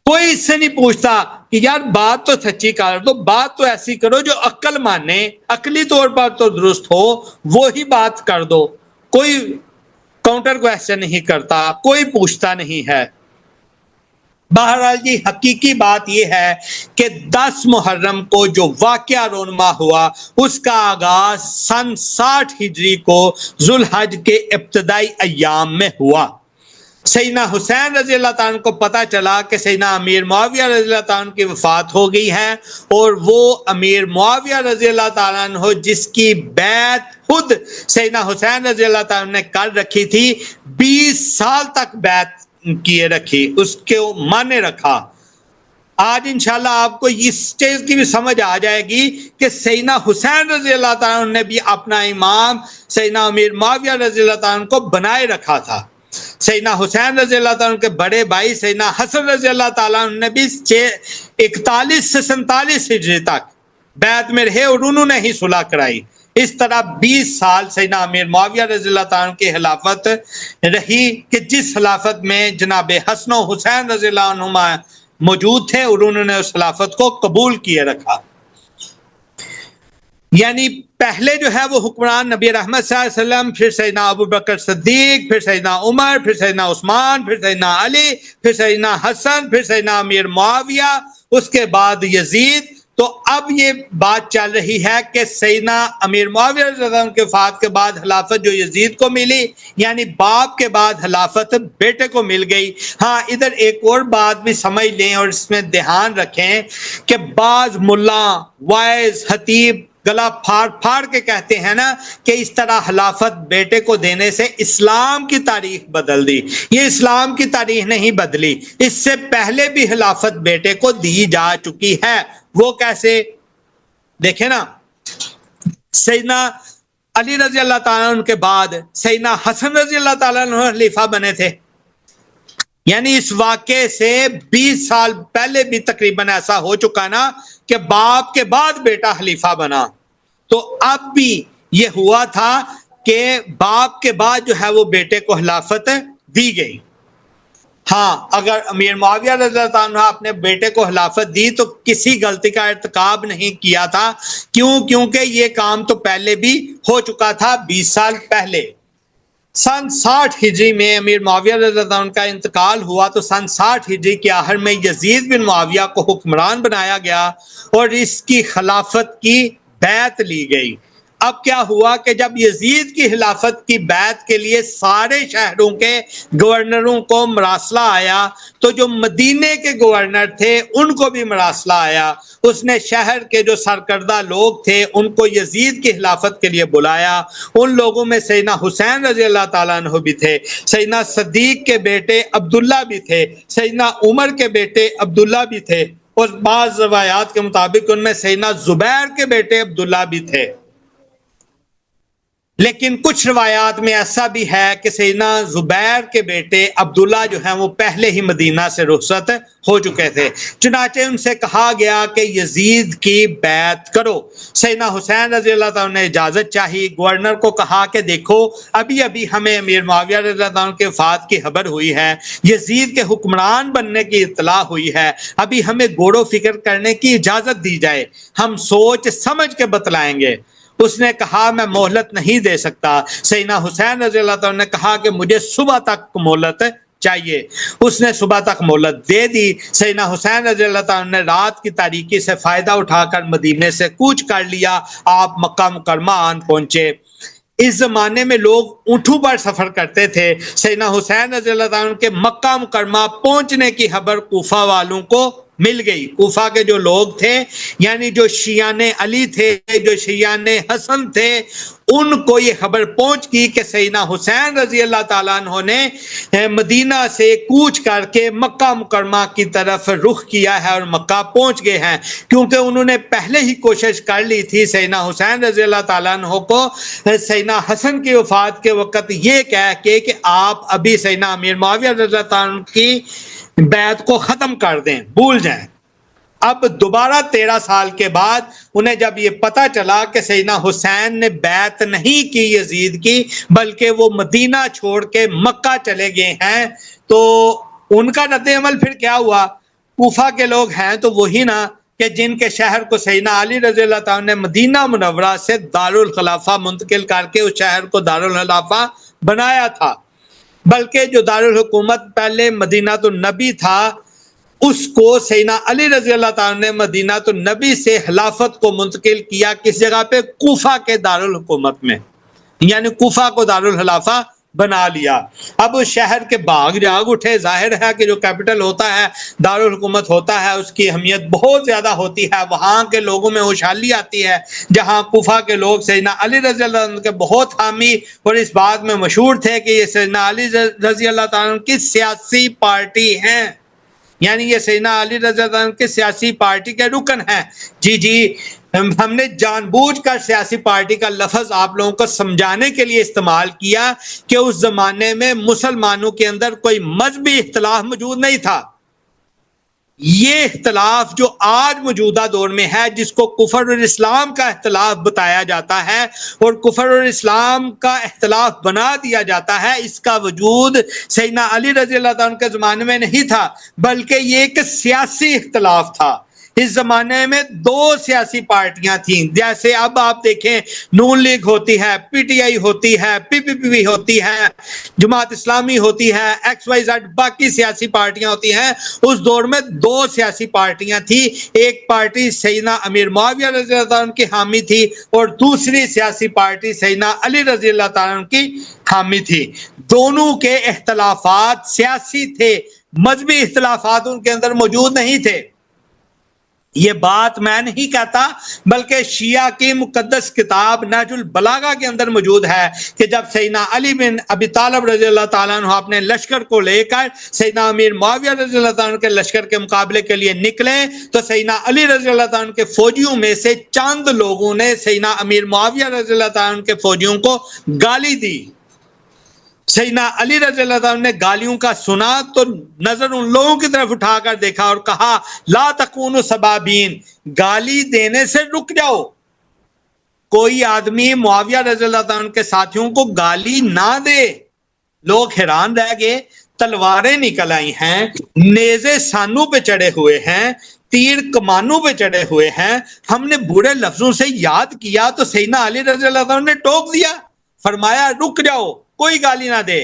کوئی اس سے نہیں پوچھتا کہ یار بات تو سچی کر دو، بات تو ایسی کرو جو عقل مانے، عقلی طور پر تو درست ہو، وہی بات کر دو. کوئی کاؤنٹر کویسچن نہیں کرتا، کوئی پوچھتا نہیں ہے. بہرحال جی حقیقی بات یہ ہے کہ 10 محرم کو جو واقعہ رونما ہوا اس کا آغاز سن 60 ہجری کو ذوالحج کے ابتدائی ایام میں ہوا. سیدنا حسین رضی اللہ تعالیٰ کو پتا چلا کہ سیدنا امیر معاویہ رضی اللہ تعالیٰ کی وفات ہو گئی ہے، اور وہ امیر معاویہ رضی اللہ تعالیٰ عنہ جس کی بیعت خود سیدنا حسین رضی اللہ تعالیٰ نے کر رکھی تھی، 20 سال تک بیعت کیے رکھی، اس کو مانے رکھا. آج انشاءاللہ آپ کو اس چیز کی بھی سمجھ آ جائے گی کہ سیدنا حسین رضی اللہ تعالیٰ نے بھی اپنا امام سیدنا امیر معاویہ رضی اللہ تعالیٰ کو بنائے رکھا تھا. سیدنا حسین رضی اللہ تعالیٰ کے بڑے بھائی سیدنا حسن رضی اللہ تعالیٰ نے بھی 41 سے 47 ہجری تک بیعت میں رہے اور انہوں نے ہی صلح کرائی. اس طرح 20 سال سیدنا امیر معاویہ رضی اللہ تعالیٰ کی خلافت رہی کہ جس خلافت میں جناب حسن و حسین رضی اللہ عنہما موجود تھے اور انہوں نے اس خلافت کو قبول کیے رکھا. یعنی پہلے جو ہے وہ حکمران نبی رحمت صلی اللہ علیہ وسلم، پھر سیدنا ابو بکر صدیق، پھر سیدنا عمر، پھر سیدنا عثمان، پھر سیدنا علی، پھر سیدنا حسن، پھر سیدنا امیر معاویہ، اس کے بعد یزید. تو اب یہ بات چل رہی ہے کہ سیدنا امیر معاویہ رضی اللہ عنہ کے وفات کے بعد خلافت جو یزید کو ملی، یعنی باپ کے بعد خلافت بیٹے کو مل گئی. ہاں ادھر ایک اور بات بھی سمجھ لیں اور اس میں دھیان رکھیں کہ بعض ملا، وائز، خطیب گلا پھاڑ پھاڑ کے کہتے ہیں نا کہ اس طرح خلافت بیٹے کو دینے سے اسلام کی تاریخ بدل دی. یہ اسلام کی تاریخ نہیں بدلی، اس سے پہلے بھی خلافت بیٹے کو دی جا چکی ہے. وہ کیسے؟ دیکھیں نا، سیدنا علی رضی اللہ تعالیٰ عنہ کے بعد سیدنا حسن رضی اللہ تعالیٰ عنہ خلیفہ بنے تھے. یعنی اس واقعے سے 20 سال پہلے بھی تقریباً ایسا ہو چکا نا کہ باپ کے بعد بیٹا خلیفہ بنا. تو اب بھی یہ ہوا تھا کہ باپ کے بعد جو ہے وہ بیٹے کو خلافت دی گئی. ہاں اگر امیر معاویہ رضی اللہ عنہ اپنے بیٹے کو خلافت دی تو کسی غلطی کا ارتکاب نہیں کیا تھا. کیونکہ یہ کام تو پہلے بھی ہو چکا تھا 20 سال پہلے. سن 60 ہجری میں امیر معاویہ رضی اللہ عنہ کا انتقال ہوا تو سن 60 ہجری کے آخر میں یزید بن معاویہ کو حکمران بنایا گیا اور اس کی خلافت کی بیعت لی گئی. اب کیا ہوا کہ جب یزید کی خلافت کی بیعت کے لیے سارے شہروں کے گورنروں کو مراسلہ آیا تو جو مدینے کے گورنر تھے ان کو بھی مراسلہ آیا. اس نے شہر کے جو سرکردہ لوگ تھے ان کو یزید کی خلافت کے لیے بلایا. ان لوگوں میں سیدنا حسین رضی اللہ تعالیٰ عنہ بھی تھے، سیدنا صدیق کے بیٹے عبداللہ بھی تھے، سیدنا عمر کے بیٹے عبداللہ بھی تھے، اور بعض روایات کے مطابق ان میں سیدنا زبیر کے بیٹے عبداللہ بھی تھے. لیکن کچھ روایات میں ایسا بھی ہے کہ سیدنا زبیر کے بیٹے عبداللہ جو ہیں وہ پہلے ہی مدینہ سے رخصت ہو چکے تھے. چنانچہ ان سے کہا گیا کہ یزید کی بیعت کرو. سیدنا حسین رضی اللہ تعالیٰ نے اجازت چاہی. گورنر کو کہا کہ دیکھو ابھی ہمیں امیر معاویہ رضی اللہ عنہ کے وفات کی خبر ہوئی ہے، یزید کے حکمران بننے کی اطلاع ہوئی ہے، ابھی ہمیں غور و فکر کرنے کی اجازت دی جائے، ہم سوچ سمجھ کے بتلائیں گے. اس نے کہا میں مہلت نہیں دے سکتا. سیدنا حسین رضی اللہ تعالیٰ نے کہا کہ مجھے صبح تک مہلت چاہیے. اس نے صبح تک مہلت دے دی. سیدنا حسین رضی اللہ تعالیٰ نے رات کی تاریکی سے فائدہ اٹھا کر مدینے سے کوچ کر لیا. آپ مکہ مکرمہ آن پہنچے. اس زمانے میں لوگ اونٹوں پر سفر کرتے تھے. سیدنا حسین رضی اللہ تعالیٰ کے مکہ مکرمہ پہنچنے کی خبر کوفہ والوں کو مل گئی. کوفہ کے جو لوگ تھے یعنی جو شیعان علی تھے, جو شیعان حسن تھے, ان کو یہ خبر پہنچ گئی کہ سیدنا حسین رضی اللہ تعالیٰ عنہ نے مدینہ سے کوچ کر کے مکہ مکرمہ کی طرف رخ کیا ہے اور مکہ پہنچ گئے ہیں, کیونکہ انہوں نے پہلے ہی کوشش کر لی تھی سیدنا حسین رضی اللہ تعالیٰ عنہ کو سیدنا حسن کی وفات کے وقت یہ کہہ کے کہ آپ ابھی سیدنا امیر معاویہ رضی اللہ تعالیٰ عنہ کی بیعت کو ختم کر دیں, بھول جائیں. اب دوبارہ 13 سال کے بعد انہیں جب یہ پتا چلا کہ سیدنا حسین نے بیعت نہیں کی یزید کی بلکہ وہ مدینہ چھوڑ کے مکہ چلے گئے ہیں, تو ان کا رد عمل پھر کیا ہوا؟ کوفہ کے لوگ ہیں تو وہی نا کہ جن کے شہر کو سیدنا علی رضی اللہ تعالیٰ نے مدینہ منورہ سے دارالخلافہ منتقل کر کے اس شہر کو دارالخلافہ بنایا تھا, بلکہ جو دارالحکومت پہلے مدینہ النبی تھا اس کو سیدنا علی رضی اللہ تعالیٰ نے مدینہ النبی سے خلافت کو منتقل کیا کس جگہ پہ؟ کوفہ کے دارالحکومت میں, یعنی کوفہ کو دارالخلافہ بنا لیا. اب اس شہر کے باغ جاگ اٹھے. ظاہر ہے کہ جو کیپٹل ہوتا ہے, دارالحکومت ہوتا ہے, اس کی اہمیت بہت زیادہ ہوتی ہے, وہاں کے لوگوں میں خوشحالی آتی ہے. جہاں کوفہ کے لوگ سیدنا علی رضی اللہ عنہ کے بہت حامی اور اس بات میں مشہور تھے کہ یہ سیدنا علی رضی اللہ تعالیٰ عنہ کی سیاسی پارٹی ہیں, یعنی یہ سیدنا علی رضی اللہ عنہ کی سیاسی پارٹی کے رکن ہیں. جی ہم نے جان بوجھ کر سیاسی پارٹی کا لفظ آپ لوگوں کو سمجھانے کے لیے استعمال کیا کہ اس زمانے میں مسلمانوں کے اندر کوئی مذہبی اختلاف موجود نہیں تھا. یہ اختلاف جو آج موجودہ دور میں ہے, جس کو کفر اور اسلام کا اختلاف بتایا جاتا ہے اور کفر اور اسلام کا اختلاف بنا دیا جاتا ہے, اس کا وجود سیدنا علی رضی اللہ عنہ کے زمانے میں نہیں تھا, بلکہ یہ ایک سیاسی اختلاف تھا. اس زمانے میں 2 سیاسی پارٹیاں تھیں. جیسے اب آپ دیکھیں نون لیگ ہوتی ہے, پی ٹی آئی ہوتی ہے, پی پی پی ہوتی ہے, جماعت اسلامی ہوتی ہے, ایکس وائی زیڈ باقی سیاسی پارٹیاں ہوتی ہیں. اس دور میں 2 سیاسی پارٹیاں تھیں. ایک پارٹی سیدنا امیر معاویہ رضی اللہ عنہ کی حامی تھی اور دوسری سیاسی پارٹی سیدنا علی رضی اللہ تعالیٰ عنہ کی حامی تھی. دونوں کے اختلافات سیاسی تھے, مذہبی اختلافات ان کے اندر موجود نہیں تھے. یہ بات میں نہیں کہتا بلکہ شیعہ کی مقدس کتاب نہج البلاغہ کے اندر موجود ہے کہ جب سیدنا علی بن ابی طالب رضی اللہ تعالیٰ عنہ اپنے لشکر کو لے کر سیدنا امیر معاویہ رضی اللہ تعالیٰ عنہ کے لشکر کے مقابلے کے لیے نکلے تو سیدنا علی رضی اللہ تعالیٰ عنہ کے فوجیوں میں سے چند لوگوں نے سیدنا امیر معاویہ رضی اللہ تعالیٰ عنہ کے فوجیوں کو گالی دی. سیدنا علی رضی اللہ عنہ نے گالیوں کا سنا تو نظر ان لوگوں کی طرف اٹھا کر دیکھا اور کہا لا تکونوا سبابین, گالی دینے سے رک جاؤ. کوئی آدمی معاویہ رضی اللہ عنہ کے ساتھیوں کو گالی نہ دے. لوگ حیران رہ گئے. تلواریں نکل آئی ہیں, نیزے سانوں پہ چڑھے ہوئے ہیں, تیر کمانوں پہ چڑھے ہوئے ہیں. ہم نے برے لفظوں سے یاد کیا تو سیدنا علی رضی اللہ عنہ نے ٹوک دیا, فرمایا رک جاؤ, کوئی گالی نہ دے.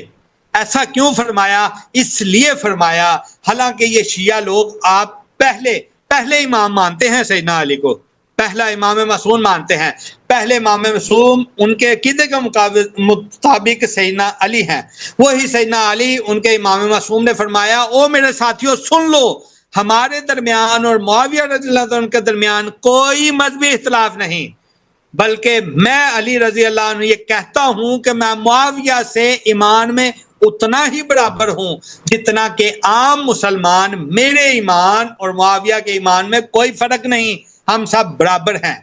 ایسا کیوں فرمایا؟ اس لیے فرمایا حالانکہ یہ شیعہ لوگ آپ پہلے امام مانتے ہیں سیدنا علی کو, پہلا امام معصوم مانتے ہیں. پہلے امام معصوم ان کے عقیدے کے مطابق سیدنا علی ہیں. وہی سیدنا علی ان کے امام معصوم نے فرمایا او میرے ساتھیوں سن لو, ہمارے درمیان اور معاویہ رضی اللہ عنہ کے درمیان کوئی مذہبی اختلاف نہیں, بلکہ میں علی رضی اللہ عنہ یہ کہتا ہوں کہ میں معاویہ سے ایمان میں اتنا ہی برابر ہوں جتنا کہ عام مسلمان میرے ایمان اور معاویہ کے ایمان میں کوئی فرق نہیں, ہم سب برابر ہیں.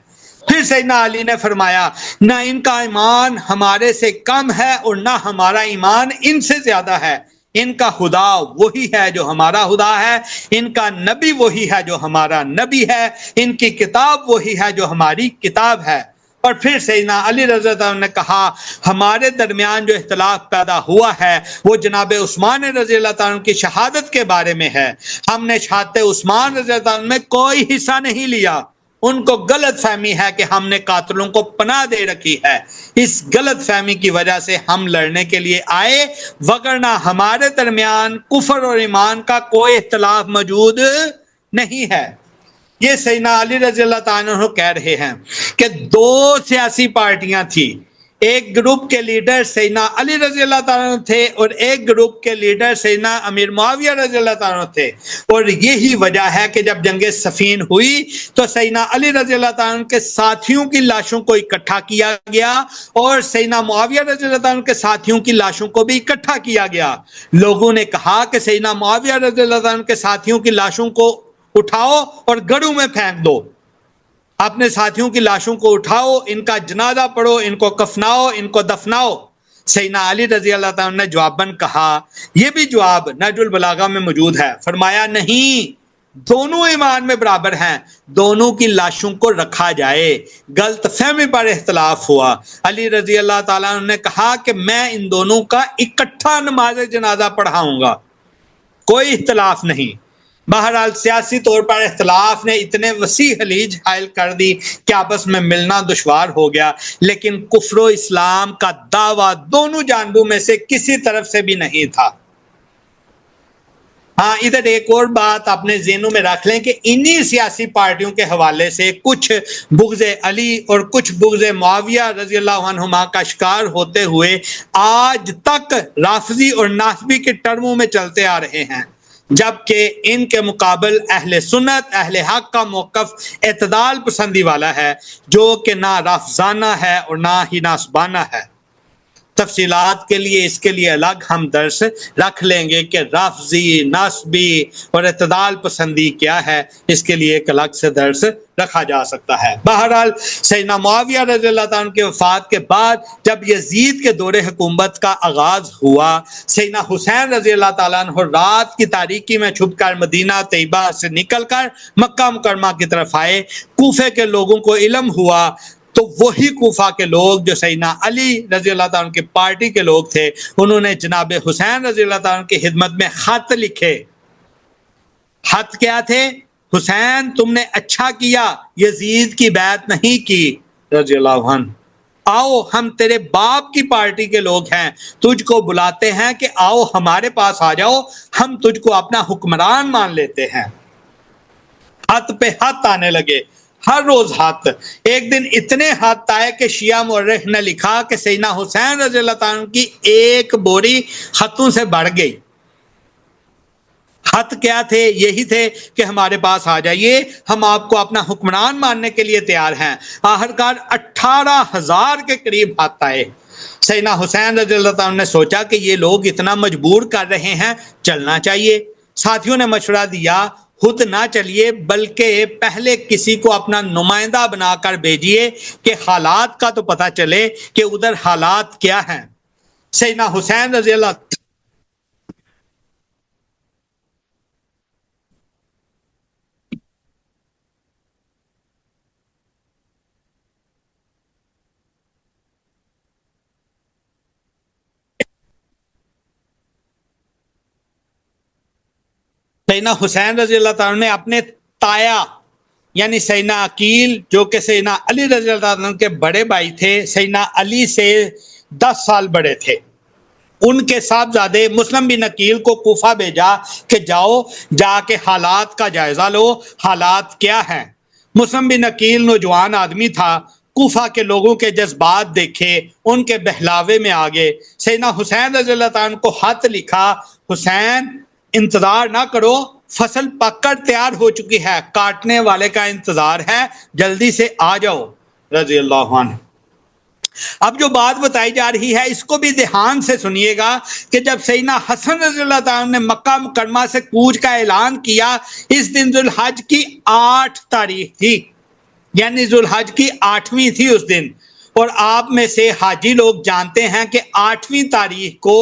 پھر سیدنا علی نے فرمایا نہ ان کا ایمان ہمارے سے کم ہے اور نہ ہمارا ایمان ان سے زیادہ ہے. ان کا خدا وہی ہے جو ہمارا خدا ہے, ان کا نبی وہی ہے جو ہمارا نبی ہے, ان کی کتاب وہی ہے جو ہماری کتاب ہے. اور پھر سیدنا علی رضی اللہ عنہ نے کہا ہمارے درمیان جو اختلاف پیدا ہوا ہے وہ جناب عثمان رضی اللہ عنہ کی شہادت کے بارے میں ہے. ہم نے شہادت عثمان رضی اللہ عنہ میں کوئی حصہ نہیں لیا. ان کو غلط فہمی ہے کہ ہم نے قاتلوں کو پناہ دے رکھی ہے. اس غلط فہمی کی وجہ سے ہم لڑنے کے لیے آئے, وگرنہ ہمارے درمیان کفر اور ایمان کا کوئی اختلاف موجود نہیں ہے. یہ سیدنا علی رضی اللہ تعالیٰ عنہ کہہ رہے ہیں کہ 2 سیاسی پارٹیاں تھیں, ایک گروپ کے لیڈر سیدنا علی رضی اللہ تعالیٰ عنہ تھے اور ایک گروپ کے لیڈر سیدنا امیر معاویہ رضی اللہ تعالیٰ عنہ تھے، اور یہی وجہ ہے کہ جب جنگ صفین ہوئی تو سیدنا علی رضی اللہ تعالیٰ عنہ کے ساتھیوں کی لاشوں کو اکٹھا کیا گیا اور سیدنا معاویہ رضی اللہ تعالیٰ عنہ کے ساتھیوں کی لاشوں کو بھی اکٹھا کیا گیا۔ لوگوں نے کہا کہ سیدنا معاویہ رضی اللہ تعالیٰ عنہ کے ساتھیوں کی لاشوں کو اٹھاؤ اور گڑھوں میں پھینک دو، اپنے ساتھیوں کی لاشوں کو اٹھاؤ، ان کا جنازہ پڑھو، ان کو کفناؤ، ان کو دفناؤ۔ سیدنا علی رضی اللہ تعالیٰ عنہ نے جواباً کہا، یہ بھی جواب نہج البلاغہ میں موجود ہے، فرمایا نہیں، دونوں ایمان میں برابر ہیں، دونوں کی لاشوں کو رکھا جائے۔ غلط فہمی پر اختلاف ہوا۔ علی رضی اللہ تعالیٰ عنہ نے کہا کہ میں ان دونوں کا اکٹھا نماز جنازہ پڑھاؤں گا، کوئی اختلاف نہیں۔ بہرحال سیاسی طور پر اختلاف نے اتنے وسیع خلیج حائل کر دی کہ آپس میں ملنا دشوار ہو گیا، لیکن کفر و اسلام کا دعویٰ دونوں جانبوں میں سے کسی طرف سے بھی نہیں تھا۔ ہاں، ادھر ایک اور بات اپنے ذہنوں میں رکھ لیں کہ انہی سیاسی پارٹیوں کے حوالے سے کچھ بغض علی اور کچھ بغض معاویہ رضی اللہ عنہما کا شکار ہوتے ہوئے آج تک رافضی اور ناصبی کے ٹرموں میں چلتے آ رہے ہیں، جبکہ ان کے مقابل اہل سنت اہل حق کا موقف اعتدال پسندی والا ہے، جو کہ نہ رافضانہ ہے اور نہ ہی ناصبانہ ہے۔ تفصیلات کے لیے اس کے لیے الگ ہم درس رکھ لیں گے کہ رافضی، ناصبی اور اعتدال پسندی کیا ہے، اس کے لیے ایک الگ سے درس رکھا جا سکتا ہے۔ بہرحال سیدنا معاویہ رضی اللہ تعالیٰ عنہ کی وفات کے بعد جب یزید کے دور حکومت کا آغاز ہوا، سیدنا حسین رضی اللہ تعالیٰ عنہ رات کی تاریکی میں چھپ کر مدینہ طیبہ سے نکل کر مکہ مکرمہ کی طرف آئے۔ کوفے کے لوگوں کو علم ہوا تو وہی کوفہ کے لوگ جو سیدنا علی رضی اللہ تعالیٰ عنہ کی پارٹی کے لوگ تھے، انہوں نے جناب حسین رضی اللہ تعالیٰ عنہ کی خدمت میں خط لکھے۔ خط کیا تھے؟ حسین تم نے اچھا کیا یزید کی بیعت نہیں کی رضی اللہ عنہ، آؤ ہم تیرے باپ کی پارٹی کے لوگ ہیں، تجھ کو بلاتے ہیں کہ آؤ ہمارے پاس آ جاؤ، ہم تجھ کو اپنا حکمران مان لیتے ہیں۔ ہاتھ پہ ہاتھ آنے لگے، ہر روز ہاتھ۔ ایک دن اتنے ہاتھ آئے کہ شیعہ مورخ نے لکھا کہ سیدنا حسین رضی اللہ تعالیٰ عنہ کی ایک بوری خطوں سے بڑھ گئی۔ خط کیا تھے؟ یہی تھے کہ ہمارے پاس آ جائیے، ہم آپ کو اپنا حکمران ماننے کے لیے تیار ہیں۔ آخرکار 18,000 کے قریب ہاتھ آئے۔ سیدنا حسین رضی اللہ تعالیٰ عنہ نے سوچا کہ یہ لوگ اتنا مجبور کر رہے ہیں، چلنا چاہیے۔ ساتھیوں نے مشورہ دیا، خود نہ چلیے بلکہ پہلے کسی کو اپنا نمائندہ بنا کر بھیجیے کہ حالات کا تو پتہ چلے کہ ادھر حالات کیا ہیں۔ سیدنا حسین رضی اللہ سیدنا حسین رضی اللہ تعالیٰ نے اپنے تایا یعنی سیدنا عقیل جو کہ سیدنا علی رضی اللہ تعالیٰ کے بڑے بھائی تھے، سیدنا علی سے 10 سال بڑے تھے، ان کے صاحبزادے مسلم بن عقیل کو کوفہ بھیجا کہ جاؤ جا کے حالات کا جائزہ لو، حالات کیا ہیں۔ مسلم بن عقیل نوجوان آدمی تھا، کوفہ کے لوگوں کے جذبات دیکھے، ان کے بہلاوے میں آگے سیدنا حسین رضی اللہ تعالیٰ کو خط لکھا، حسین انتظار نہ کرو، فصل پک کر تیار ہو چکی ہے، کاٹنے والے کا انتظار ہے، جلدی سے آ جاؤ رضی اللہ عنہ۔ اب جو بات بتائی جا رہی ہے اس کو بھی دھیان سے سنیے گا کہ جب سیدنا حسن رضی اللہ تعالیٰ نے مکہ مکرمہ سے کوچ کا اعلان کیا، اس دن ذو الحج کی 8 تاریخ تھی، یعنی ذو الحج کی 8ویں تھی اس دن، اور آپ میں سے حاجی لوگ جانتے ہیں کہ 8ویں تاریخ کو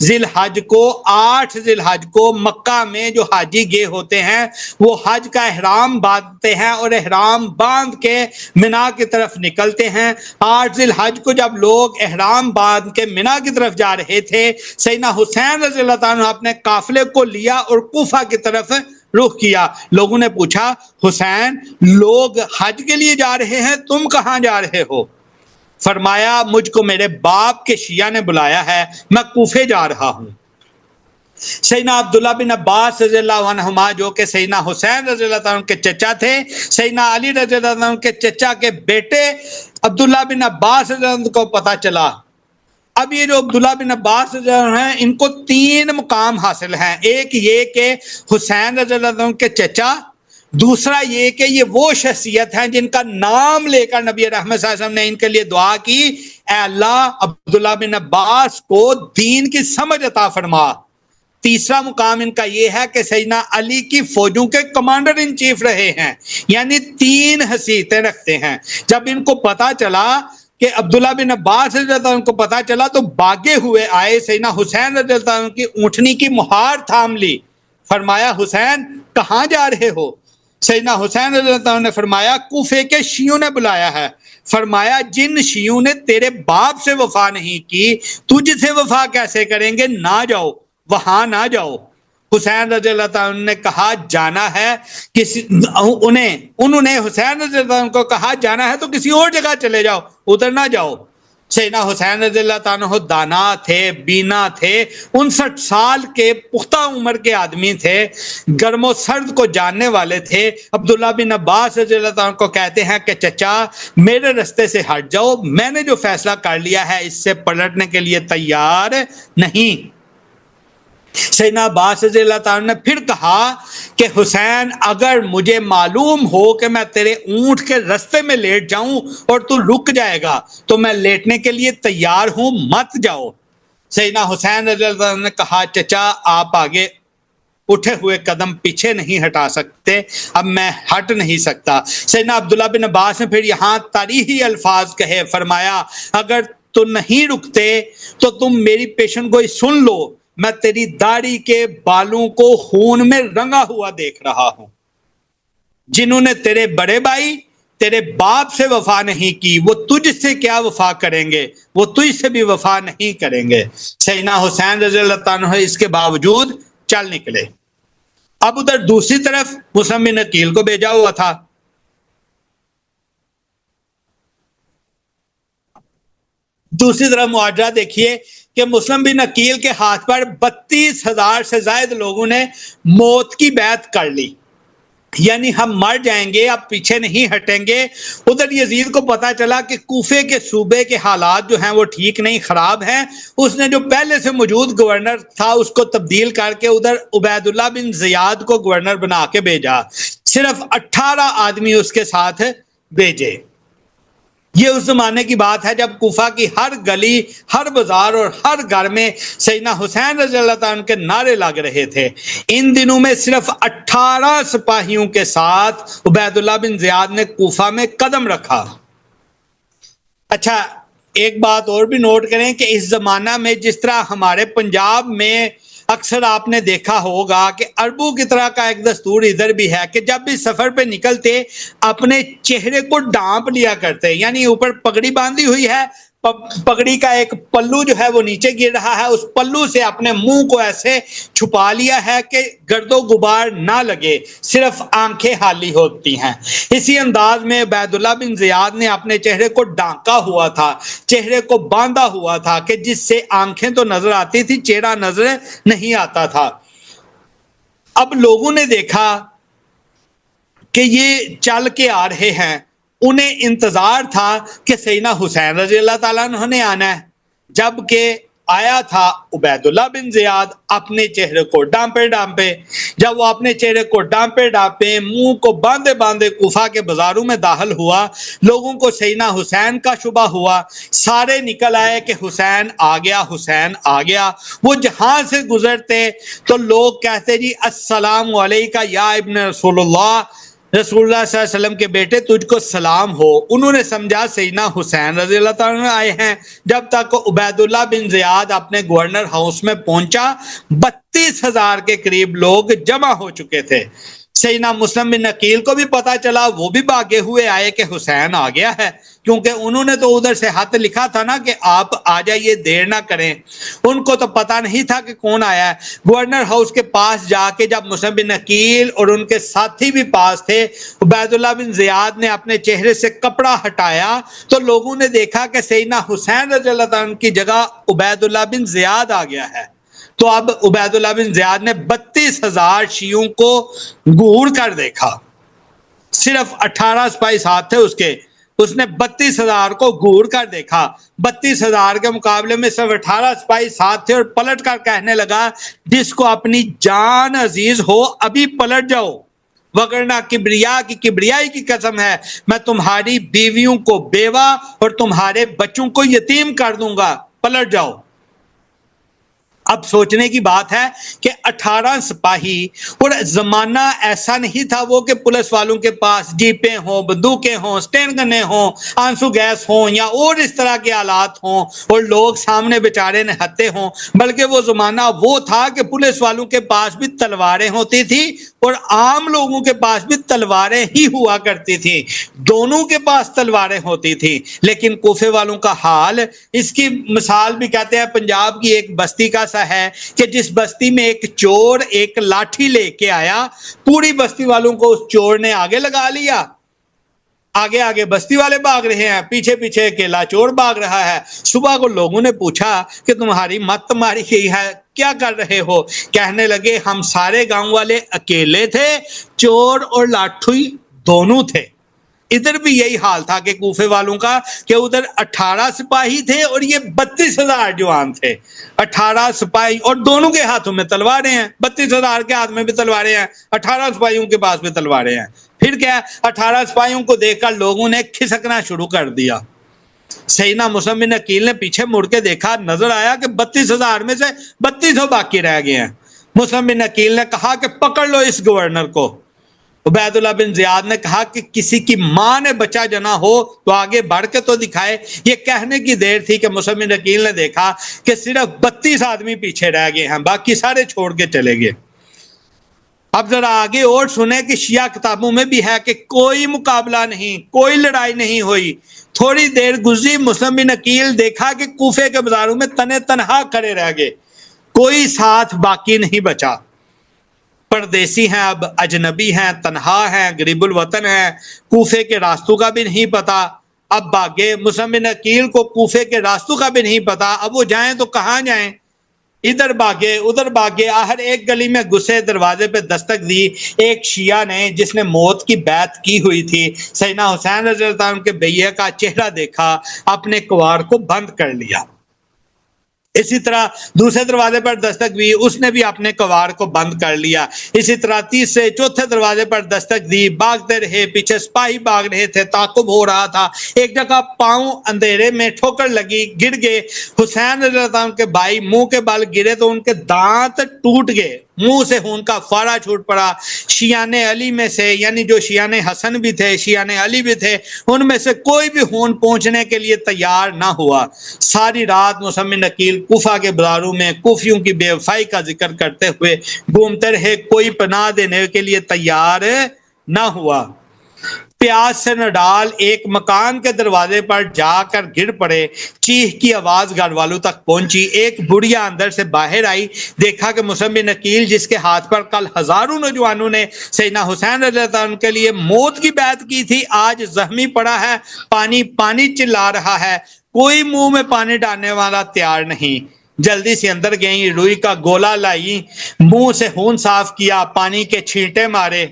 ذی الحج کو 8 ذی الحج کو مکہ میں جو حاجی گئے ہوتے ہیں وہ حج کا احرام باندھتے ہیں اور احرام باندھ کے منا کی طرف نکلتے ہیں۔ 8 ذی الحج کو جب لوگ احرام باندھ کے منا کی طرف جا رہے تھے، سیدنا حسین رضی اللہ تعالیٰ اپنے قافلے کو لیا اور کوفہ کی طرف رخ کیا۔ لوگوں نے پوچھا، حسین لوگ حج کے لیے جا رہے ہیں، تم کہاں جا رہے ہو؟ فرمایا، مجھ کو میرے باپ کے شیعہ نے بلایا ہے، میں کوفے جا رہا ہوں۔ سیدنا عبداللہ بن عباس رضی اللہ عنہما جو کہ سیدنا حسین رضی اللہ عنہ کے چچا تھے، سیدنا علی رضی اللہ عنہ کے چچا کے بیٹے عبداللہ بن عباس رضی اللہ عنہ کو پتہ چلا۔ اب یہ جو عبداللہ بن عباس رضی اللہ عنہ ہیں، ان کو 3 مقام حاصل ہیں۔ ایک یہ کہ حسین رضی اللہ عنہ کے چچا، دوسرا یہ کہ یہ وہ شخصیت ہیں جن کا نام لے کر نبی رحمت صلی اللہ علیہ وسلم نے ان کے لیے دعا کی، اے اللہ عبداللہ بن عباس کو دین کی سمجھ عطا فرما۔ تیسرا مقام ان کا یہ ہے کہ سیدنا علی کی فوجوں کے کمانڈر ان چیف رہے ہیں، یعنی 3 حیثیتیں رکھتے ہیں۔ جب ان کو پتا چلا کہ عبداللہ بن عباس رضی اللہ عنہ کو پتا چلا تو بھاگے ہوئے آئے، سیدنا حسین رضی اللہ عنہ کی اونٹنی کی مہار تھام لی، فرمایا حسین کہاں جا رہے ہو؟ سیدنا حسین رضی اللہ عنہ نے فرمایا کوفے کے شیعوں نے بلایا ہے۔ فرمایا جن شیعوں نے تیرے باپ سے وفا نہیں کی تجھ سے وفا کیسے کریں گے، نہ جاؤ، وہاں نہ جاؤ۔ حسین رضی اللہ عنہ نے کہا جانا ہے انہوں نے حسین رضی اللہ عنہ کو کہا جانا ہے تو کسی اور جگہ چلے جاؤ، ادھر نہ جاؤ۔ سیدنا حسین رضی اللہ عنہ دانا تھے، بینا تھے، 59 سال کے پختہ عمر کے آدمی تھے، گرم و سرد کو جاننے والے تھے۔ عبداللہ بن عباس رضی اللہ عنہ کو کہتے ہیں کہ چچا میرے رستے سے ہٹ جاؤ، میں نے جو فیصلہ کر لیا ہے اس سے پلٹنے کے لیے تیار نہیں۔ سیدنا عباس رضی اللہ عنہ نے پھر کہا کہ حسین اگر مجھے معلوم ہو کہ میں تیرے اونٹ کے رستے میں لیٹ جاؤں اور تو رک جائے گا تو میں لیٹنے کے لیے تیار ہوں، مت جاؤ۔ سیدنا حسین رضی اللہ عنہ نے کہا چچا آپ آگے اٹھے ہوئے قدم پیچھے نہیں ہٹا سکتے، اب میں ہٹ نہیں سکتا۔ سیدنا عبداللہ بن عباس نے پھر یہاں تاریخی الفاظ کہے، فرمایا اگر تو نہیں رکتے تو تم میری پیشن گوئی سن لو، میں تیری داڑھی کے بالوں کو خون میں رنگا ہوا دیکھ رہا ہوں۔ جنہوں نے تیرے بڑے بھائی تیرے باپ سے وفا نہیں کی وہ تجھ سے کیا وفا کریں گے، وہ تجھ سے بھی وفا نہیں کریں گے۔ سیدنا حسین رضی اللہ عنہ اس کے باوجود چل نکلے۔ اب ادھر دوسری طرف مسلم بن عقیل کو بھیجا ہوا تھا۔ دوسری طرف معاجرہ دیکھیے کہ مسلم بن عقیل کے ہاتھ پر 32,000 سے زائد لوگوں نے موت کی بیعت کر لی، یعنی ہم مر جائیں گے، اب پیچھے نہیں ہٹیں گے۔ ادھر یزید کو پتا چلا کہ کوفے کے صوبے کے حالات جو ہیں وہ ٹھیک نہیں، خراب ہیں۔ اس نے جو پہلے سے موجود گورنر تھا اس کو تبدیل کر کے ادھر عبید اللہ بن زیاد کو گورنر بنا کے بھیجا، صرف 18 آدمی اس کے ساتھ بھیجے۔ یہ اس زمانے کی بات ہے جب کوفہ کی ہر گلی، ہر بازار اور ہر گھر میں سیدنا حسین رضی اللہ عنہ کے نعرے لگ رہے تھے۔ ان دنوں میں صرف 18 سپاہیوں کے ساتھ عبید اللہ بن زیاد نے کوفہ میں قدم رکھا۔ اچھا ایک بات اور بھی نوٹ کریں کہ اس زمانہ میں جس طرح ہمارے پنجاب میں اکثر آپ نے دیکھا ہوگا کہ عربوں کی طرح کا ایک دستور ادھر بھی ہے کہ جب بھی سفر پہ نکلتے اپنے چہرے کو ڈھانپ لیا کرتے، یعنی اوپر پگڑی باندھی ہوئی ہے، پگڑی کا ایک پلو جو ہے وہ نیچے گر رہا ہے، اس پلو سے اپنے منہ کو ایسے چھپا لیا ہے کہ گرد و غبار نہ لگے، صرف آنکھیں خالی ہوتی ہیں۔ اسی انداز میں عبید اللہ بن زیاد نے اپنے چہرے کو ڈھانکا ہوا تھا، چہرے کو باندھا ہوا تھا کہ جس سے آنکھیں تو نظر آتی تھی، چہرہ نظر نہیں آتا تھا۔ اب لوگوں نے دیکھا کہ یہ چل کے آ رہے ہیں، انہیں انتظار تھا کہ سیدنا حسین رضی اللہ تعالیٰ عنہ نے آنا ہے، جبکہ آیا تھا عبید اللہ بن زیاد اپنے چہرے کو ڈانپے ڈانپے۔ جب وہ اپنے چہرے کو ڈانپے ڈانپے منہ کو باندھے باندھے کوفہ کے بازاروں میں داخل ہوا، لوگوں کو سیدنا حسین کا شبہ ہوا، سارے نکل آئے کہ حسین آ گیا، حسین آ گیا۔ وہ جہاں سے گزرتے تو لوگ کہتے جی السلام علیکہ یا ابن رسول اللہ، رسول اللہ صلی اللہ علیہ وسلم کے بیٹے تجھ کو سلام ہو۔ انہوں نے سمجھا سیدنا حسین رضی اللہ تعالیٰ آئے ہیں۔ جب تک عبید اللہ بن زیاد اپنے گورنر ہاؤس میں پہنچا 32,000 کے قریب لوگ جمع ہو چکے تھے۔ سیدنا مسلم بن عقیل کو بھی پتا چلا، وہ بھی بھاگے ہوئے آئے کہ حسین آ گیا ہے، کیونکہ انہوں نے تو ادھر سے خط لکھا تھا نا کہ آپ آ جائیے، دیر نہ کریں۔ ان کو تو پتا نہیں تھا کہ کون آیا ہے۔ گورنر ہاؤس کے پاس جا کے جب مسلم بن عقیل اور ان کے ساتھی بھی پاس تھے، عبید اللہ بن زیاد نے اپنے چہرے سے کپڑا ہٹایا تو لوگوں نے دیکھا کہ سیدنا حسین رضی اللہ عنہ کی جگہ عبید اللہ بن زیاد آ گیا ہے۔ تو اب عبید اللہ بن زیاد نے 32,000 شیعوں کو گور کر دیکھا. صرف 18 سپاہی ساتھ تھے اس نے 32,000 کو گور کر دیکھا. 32,000 کے مقابلے میں صرف 18 سپاہی ساتھ تھے اور پلٹ کر کہنے لگا جس کو اپنی جان عزیز ہو ابھی پلٹ جاؤ، وگرنہ کبریائی کی قسم ہے میں تمہاری بیویوں کو بیوہ اور تمہارے بچوں کو یتیم کر دوں گا، پلٹ جاؤ. اب سوچنے کی بات ہے کہ 18 سپاہی، اور زمانہ ایسا نہیں تھا وہ کہ پولیس والوں کے پاس جیپیں ہوں، بندوقیں ہوں، سٹین گنیں ہوں، آنسو گیس ہوں یا اور اس طرح کے آلات ہوں اور لوگ سامنے بیچارے نہتے ہوں، بلکہ وہ زمانہ وہ تھا کہ پولیس والوں کے پاس بھی تلواریں ہوتی تھی اور عام لوگوں کے پاس بھی تلواریں ہی ہوا کرتی تھی. دونوں کے پاس تلواریں ہوتی تھی. لیکن کوفے والوں کا حال، اس کی مثال بھی کہتے ہیں پنجاب کی ایک بستی کا سا ہے کہ جس بستی میں ایک چور ایک لاٹھی لے کے آیا، پوری بستی والوں کو اس چور نے آگے لگا لیا. آگے آگے بستی والے بھاگ رہے ہیں، پیچھے پیچھے اکیلا چور بھاگ رہا ہے. صبح کو لوگوں نے پوچھا کہ تمہاری مت ماری گئی ہے، کیا کر رہے ہو؟ کہنے لگے ہم سارے گاؤں والے اکیلے تھے، چور اور لاٹھی دونوں تھے. ادھر بھی یہی حال تھا کہ کوفے والوں کا، کہ ادھر 18 سپاہی تھے اور یہ 32,000 جوان تھے. 18 سپاہی اور دونوں کے ہاتھوں میں تلواریں ہیں. 32,000 کے ہاتھ میں بھی تلواریں ہیں، 18 سپاہیوں کے پاس بھی تلواریں ہیں. پھر کیا، 18 سپاہیوں کو دیکھ کر لوگوں نے کھسکنا شروع کر دیا. سیدنا مسلم بن عقیل نے پیچھے مڑ کے دیکھا، نظر آیا کہ 32,000 میں سے 3200 باقی رہ گئے ہیں. مسلم بن عقیل نے کہا کہ پکڑ لو اس گورنر کو. عبید اللہ بن زیاد نے کہا کہ کسی کی ماں نے بچہ جنا ہو تو آگے بڑھ کے تو دکھائے. یہ کہنے کی دیر تھی کہ مسلم بن عقیل نے دیکھا کہ صرف 32 آدمی پیچھے رہ گئے ہیں، باقی سارے چھوڑ کے چلے گئے. اب ذرا آگے اور سنیں کہ شیعہ کتابوں میں بھی ہے کہ کوئی مقابلہ نہیں، کوئی لڑائی نہیں ہوئی. تھوڑی دیر گزری، مسلم بن عقیل دیکھا کہ کوفے کے بازاروں میں تنے تنہا کھڑے رہ گئے، کوئی ساتھ باقی نہیں بچا. پردیسی ہیں، اب اجنبی ہیں، تنہا ہیں، غریب الوطن ہیں، کوفے کے راستوں کا بھی نہیں پتا. اب بھاگے. مسلم بن عقیل کو کوفے کے راستوں کا بھی نہیں پتا، اب وہ جائیں تو کہاں جائیں؟ ادھر بھاگے ادھر بھاگے، آخر ایک گلی میں گھسے، دروازے پہ دستک دی. ایک شیعہ نے جس نے موت کی بیعت کی ہوئی تھی، سیدنا حسین رضی اللہ عنہ کے بیعہ کا چہرہ دیکھا، اپنے کوار کو بند کر لیا. اسی طرح دوسرے دروازے پر دستک دی، اس نے بھی اپنے کوار کو بند کر لیا. اسی طرح تیسرے چوتھے دروازے پر دستک دی، بھاگتے رہے، پیچھے سپاہی بھاگ رہے تھے، تعاقب ہو رہا تھا. ایک جگہ پاؤں اندھیرے میں ٹھوکر لگی، گر گئے. حسین رضی اللہ عنہ کے بھائی منہ کے بل گرے تو ان کے دانت ٹوٹ گئے، منہ سے خون کا فارا چھوٹ پڑا. شیعان علی میں سے، یعنی جو شیعان حسن بھی تھے، شیعان علی بھی تھے، ان میں سے کوئی بھی خون پہنچنے کے لیے تیار نہ ہوا. ساری رات مسلم بن عقیل کوفہ کے بازاروں میں کوفیوں کی بے وفائی کا ذکر کرتے ہوئے گھومتے رہے، کوئی پناہ دینے کے لیے تیار نہ ہوا. پیاس سے نڈال ایک مکان کے دروازے پر جا کر گر پڑے. چیخ کی آواز گھر والوں تک پہنچی. ایک بڑھیا اندر سے باہر آئی، دیکھا کہ مسلم بن عقیل جس کے ہاتھ پر کل ہزاروں نوجوانوں نے سیدنا حسین رضی اللہ عنہ کے لیے موت کی بیعت کی تھی، آج زخمی پڑا ہے، پانی پانی چلا رہا ہے. کوئی منہ میں پانی ڈالنے والا تیار نہیں. جلدی سے اندر گئیں، روئی کا گولا لائی، منہ سے خون صاف کیا، پانی کے چھینٹے مارے.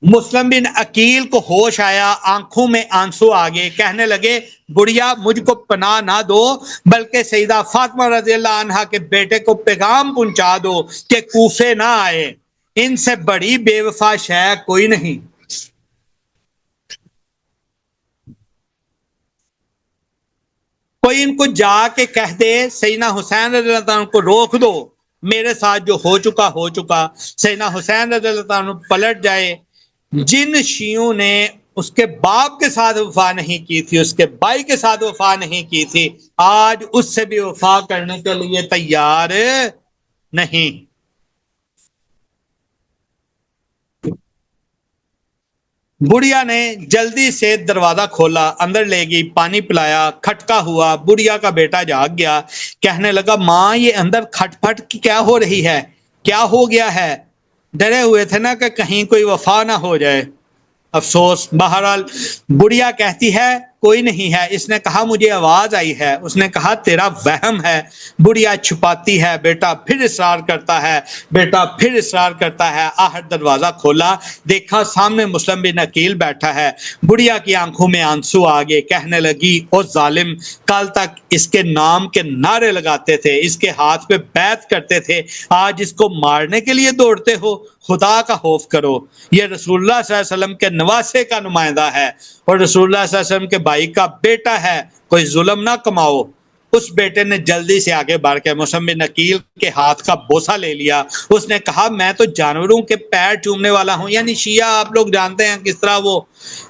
مسلم بن عقیل کو ہوش آیا، آنکھوں میں آنسو آ گئے. کہنے لگے بڑھیا مجھ کو پناہ نہ دو، بلکہ سیدہ فاطمہ رضی اللہ عنہا کے بیٹے کو پیغام پہنچا دو کہ کوفے نہ آئے. ان سے بڑی بے وفا شے کوئی نہیں. کوئی ان کو جا کے کہہ دے سیدنا حسین رضی اللہ عنہ کو روک دو، میرے ساتھ جو ہو چکا ہو چکا. سیدنا حسین رضی اللہ عنہ پلٹ جائے. جن شیعوں نے اس کے باپ کے ساتھ وفا نہیں کی تھی، اس کے بھائی کے ساتھ وفا نہیں کی تھی، آج اس سے بھی وفا کرنے کے لیے تیار نہیں. بڑھیا نے جلدی سے دروازہ کھولا، اندر لے گئی، پانی پلایا، کھٹکا ہوا. بڑھیا کا بیٹا جاگ گیا، کہنے لگا ماں یہ اندر کھٹ پھٹ کیا ہو رہی ہے، کیا ہو گیا ہے؟ ڈرے ہوئے تھے نا کہ کہیں کوئی وفا نہ ہو جائے. افسوس. بہرحال بڑھیا کہتی ہے کوئی نہیں ہے. اس نے کہا مجھے آواز آئی ہے. اس نے کہا تیرا وہم ہے. بڑھیا چھپاتی ہے. بیٹا پھر اصرار کرتا ہے, بیٹا پھر اصرار کرتا ہے. آخر دروازہ کھولا, دیکھا سامنے مسلم بن عقیل بیٹھا ہے. بڑھیا کی آنکھوں میں آنسو آ گئے. کہنے لگی او ظالم, کل تک اس کے نام کے نعرے لگاتے تھے, اس کے ہاتھ پہ بیعت کرتے تھے, آج اس کو مارنے کے لیے دوڑتے ہو. خدا کا خوف کرو, یہ رسول اللہ صلی اللہ علیہ وسلم کے نواسے کا نمائندہ ہے اور رسول اللہ صلی اللہ علیہ وسلم کے بھائی کا بیٹا ہے. کوئی ظلم نہ کماؤ. اس بیٹے نے جلدی سے آگے بڑھ کے مسلم بن عقیل کے ہاتھ کا بوسہ لے لیا. اس نے کہا میں تو جانوروں کے پیر چومنے والا ہوں. یعنی شیعہ آپ لوگ جانتے ہیں کس طرح وہ